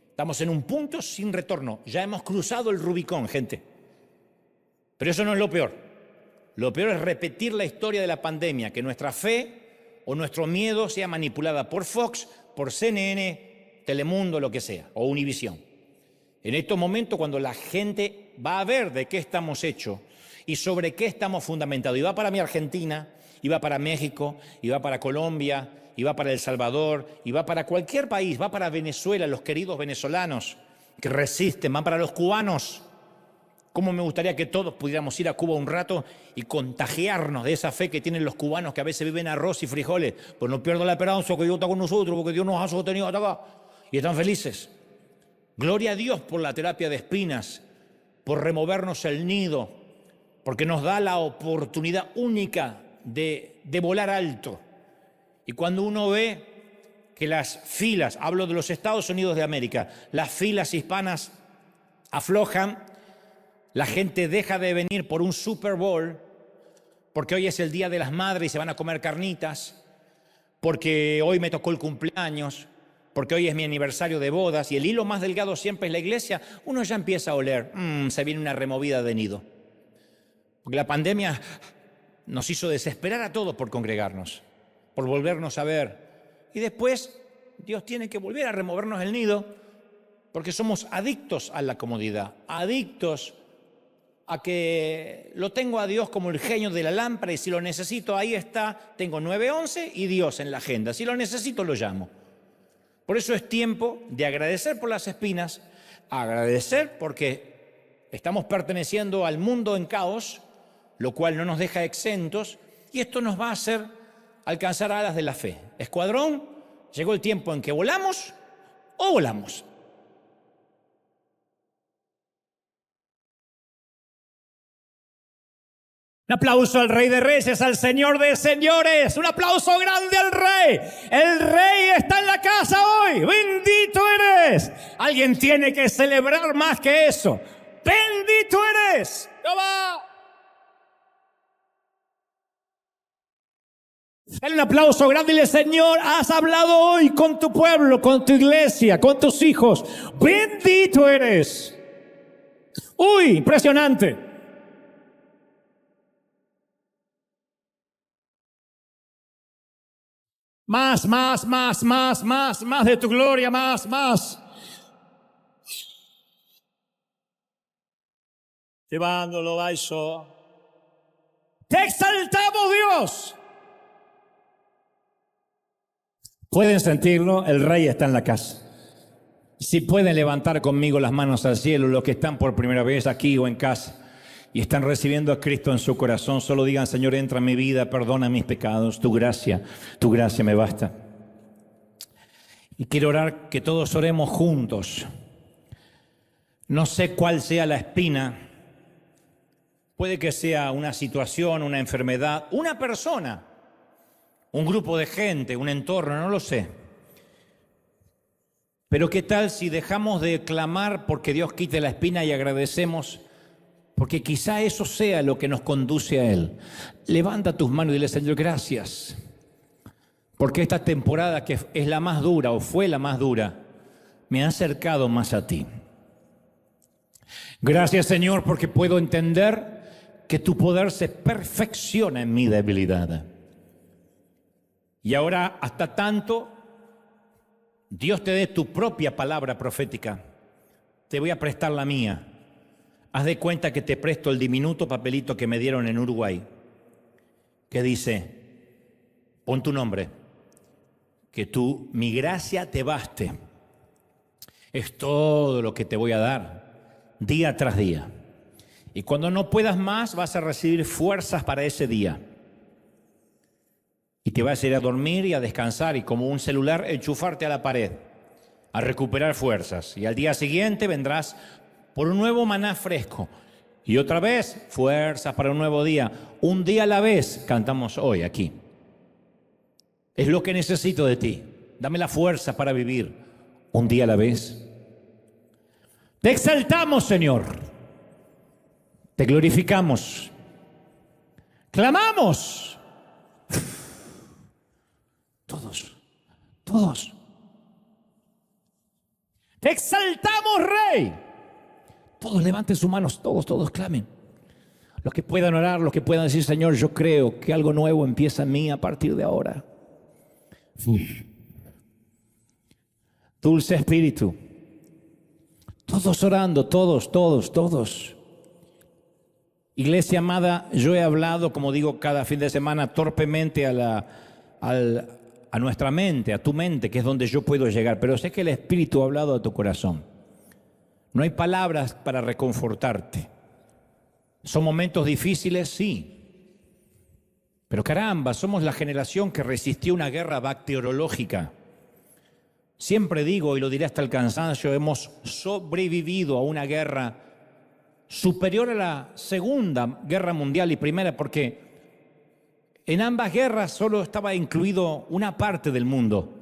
Estamos en un punto sin retorno. Ya hemos cruzado el Rubicón, gente. Pero eso no es lo peor. Lo peor es repetir la historia de la pandemia, que nuestra fe o nuestro miedo sea manipulada por Fox, por CNN, Telemundo, lo que sea, o Univisión. En estos momentos, cuando la gente va a ver de qué estamos hechos y sobre qué estamos fundamentados, y va para mi Argentina, y va para México, y va para Colombia, y va para El Salvador, y va para cualquier país, va para Venezuela, los queridos venezolanos que resisten, va para los cubanos. ¿Cómo me gustaría que todos pudiéramos ir a Cuba un rato y contagiarnos de esa fe que tienen los cubanos que a veces viven arroz y frijoles? Pues no pierdo la esperanza que Dios está con nosotros, porque Dios nos ha sostenido hasta acá. Y están felices. Gloria a Dios por la terapia de espinas, por removernos el nido, porque nos da la oportunidad única de volar alto. Y cuando uno ve que las filas, hablo de los Estados Unidos de América, las filas hispanas aflojan, la gente deja de venir por un Super Bowl, porque hoy es el Día de las Madres y se van a comer carnitas, porque hoy me tocó el cumpleaños, porque hoy es mi aniversario de bodas, y el hilo más delgado siempre es la iglesia, uno ya empieza a oler, se viene una removida de nido. Porque la pandemia nos hizo desesperar a todos por congregarnos, por volvernos a ver. Y después Dios tiene que volver a removernos el nido, porque somos adictos a la comodidad, adictos a que lo tengo a Dios como el genio de la lámpara y si lo necesito, ahí está, tengo 911 y Dios en la agenda. Si lo necesito, lo llamo. Por eso es tiempo de agradecer por las espinas, agradecer porque estamos perteneciendo al mundo en caos, lo cual no nos deja exentos, y esto nos va a hacer alcanzar alas de la fe. Escuadrón, llegó el tiempo en que volamos o volamos. Un aplauso al Rey de Reyes, al Señor de Señores. Un aplauso grande al Rey. El Rey está en la casa hoy. Bendito eres. Alguien tiene que celebrar más que eso. Bendito eres. ¡Toma! Dale un aplauso grande y dile: Señor, has hablado hoy con tu pueblo, con tu iglesia, con tus hijos. Bendito eres. Uy, impresionante. Más de tu gloria, más. Llevándolo a eso. Te exaltamos, Dios. ¿Pueden sentirlo? El Rey está en la casa. Si pueden levantar conmigo las manos al cielo, los que están por primera vez aquí o en casa y están recibiendo a Cristo en su corazón, solo digan: Señor, entra en mi vida, perdona mis pecados, tu gracia me basta. Y quiero orar, que todos oremos juntos. No sé cuál sea la espina. Puede que sea una situación, una enfermedad, una persona, un grupo de gente, un entorno, no lo sé. Pero ¿qué tal si dejamos de clamar porque Dios quite la espina y agradecemos? Porque quizá eso sea lo que nos conduce a Él. Levanta tus manos y dile: Señor, gracias. Porque esta temporada, que es la más dura o fue la más dura, me ha acercado más a ti. Gracias, Señor, porque puedo entender que tu poder se perfecciona en mi debilidad. Y ahora, hasta tanto Dios te dé tu propia palabra profética, te voy a prestar la mía. Haz de cuenta que te presto el diminuto papelito que me dieron en Uruguay, que dice: pon tu nombre, que mi gracia te baste. Es todo lo que te voy a dar, día tras día. Y cuando no puedas más, vas a recibir fuerzas para ese día. Y te vas a ir a dormir y a descansar, y como un celular, enchufarte a la pared, a recuperar fuerzas. Y al día siguiente vendrás por un nuevo maná fresco. Y otra vez, fuerzas para un nuevo día. Un día a la vez, cantamos hoy aquí. Es lo que necesito de ti. Dame la fuerza para vivir un día a la vez. Te exaltamos, Señor. Te glorificamos. Clamamos. Todos. Te exaltamos, Rey. Todos levanten sus manos, todos clamen. Los que puedan orar, los que puedan decir: Señor, yo creo que algo nuevo empieza en mí a partir de ahora. Dulce Espíritu. Todos orando, todos. Iglesia amada, yo he hablado, como digo cada fin de semana, torpemente a nuestra mente, a tu mente, que es donde yo puedo llegar. Pero sé que el Espíritu ha hablado a tu corazón. No hay palabras para reconfortarte. Son momentos difíciles, sí. Pero caramba, somos la generación que resistió una guerra bacteriológica. Siempre digo, y lo diré hasta el cansancio, hemos sobrevivido a una guerra superior a la Segunda Guerra Mundial y Primera, porque en ambas guerras solo estaba incluido una parte del mundo.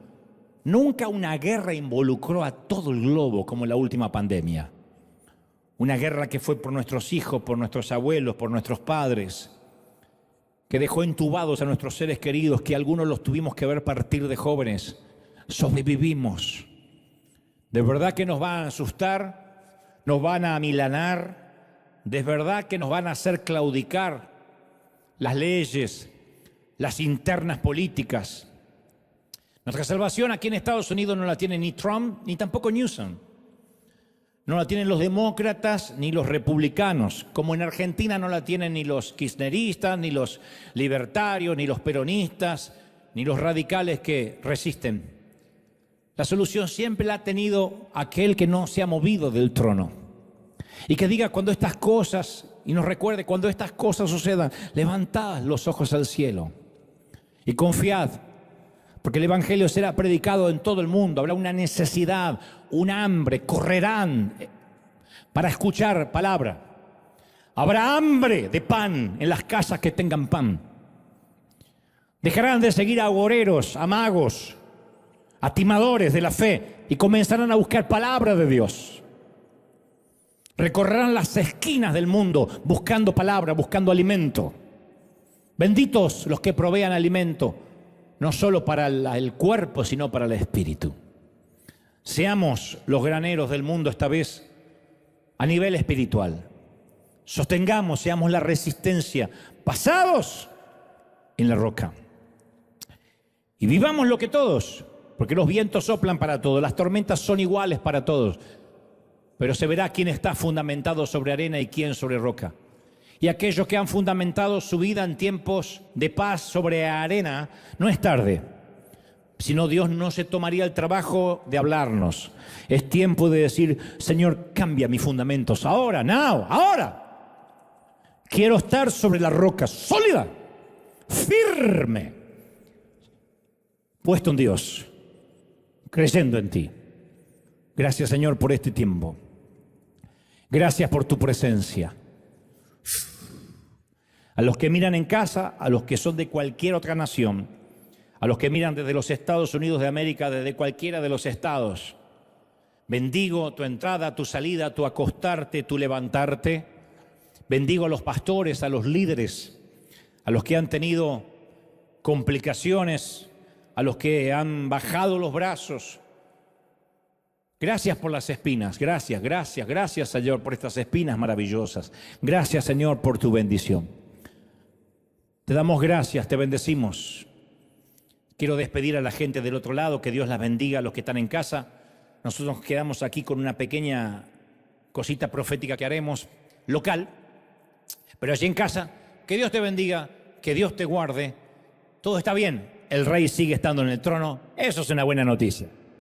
Nunca una guerra involucró a todo el globo como la última pandemia. Una guerra que fue por nuestros hijos, por nuestros abuelos, por nuestros padres, que dejó entubados a nuestros seres queridos, que algunos los tuvimos que ver partir de jóvenes. Sobrevivimos. De verdad que nos van a asustar, nos van a amilanar, de verdad que nos van a hacer claudicar las leyes, las internas políticas. Nuestra salvación aquí en Estados Unidos no la tiene ni Trump ni tampoco Newsom. No la tienen los demócratas ni los republicanos, como en Argentina no la tienen ni los kirchneristas, ni los libertarios, ni los peronistas, ni los radicales que resisten. La solución siempre la ha tenido aquel que no se ha movido del trono. Y que diga cuando estas cosas, y nos recuerde cuando estas cosas sucedan, levantad los ojos al cielo y confiad, porque el Evangelio será predicado en todo el mundo. Habrá una necesidad, un hambre, correrán para escuchar palabra. Habrá hambre de pan en las casas que tengan pan. Dejarán de seguir a agoreros, a magos, a timadores de la fe y comenzarán a buscar palabra de Dios. Recorrerán las esquinas del mundo buscando palabra, buscando alimento. Benditos los que provean alimento, no solo para el cuerpo, sino para el espíritu. Seamos los graneros del mundo esta vez a nivel espiritual. Sostengamos, seamos la resistencia, basados en la roca. Y vivamos lo que todos, porque los vientos soplan para todos, las tormentas son iguales para todos, pero se verá quién está fundamentado sobre arena y quién sobre roca. Y aquellos que han fundamentado su vida en tiempos de paz sobre arena, no es tarde. Si no, Dios no se tomaría el trabajo de hablarnos. Es tiempo de decir, Señor, cambia mis fundamentos. Ahora, ahora. Quiero estar sobre la roca sólida, firme, puesto en Dios, creyendo en ti. Gracias, Señor, por este tiempo. Gracias por tu presencia. A los que miran en casa, a los que son de cualquier otra nación, a los que miran desde los Estados Unidos de América, desde cualquiera de los estados, bendigo tu entrada, tu salida, tu acostarte, tu levantarte. Bendigo a los pastores, a los líderes, a los que han tenido complicaciones, a los que han bajado los brazos. Gracias por las espinas, gracias, Señor, por estas espinas maravillosas. Gracias, Señor, por tu bendición. Te damos gracias, te bendecimos. Quiero despedir a la gente del otro lado, que Dios las bendiga a los que están en casa. Nosotros nos quedamos aquí con una pequeña cosita profética que haremos, local. Pero allí en casa, que Dios te bendiga, que Dios te guarde. Todo está bien, el rey sigue estando en el trono. Eso es una buena noticia.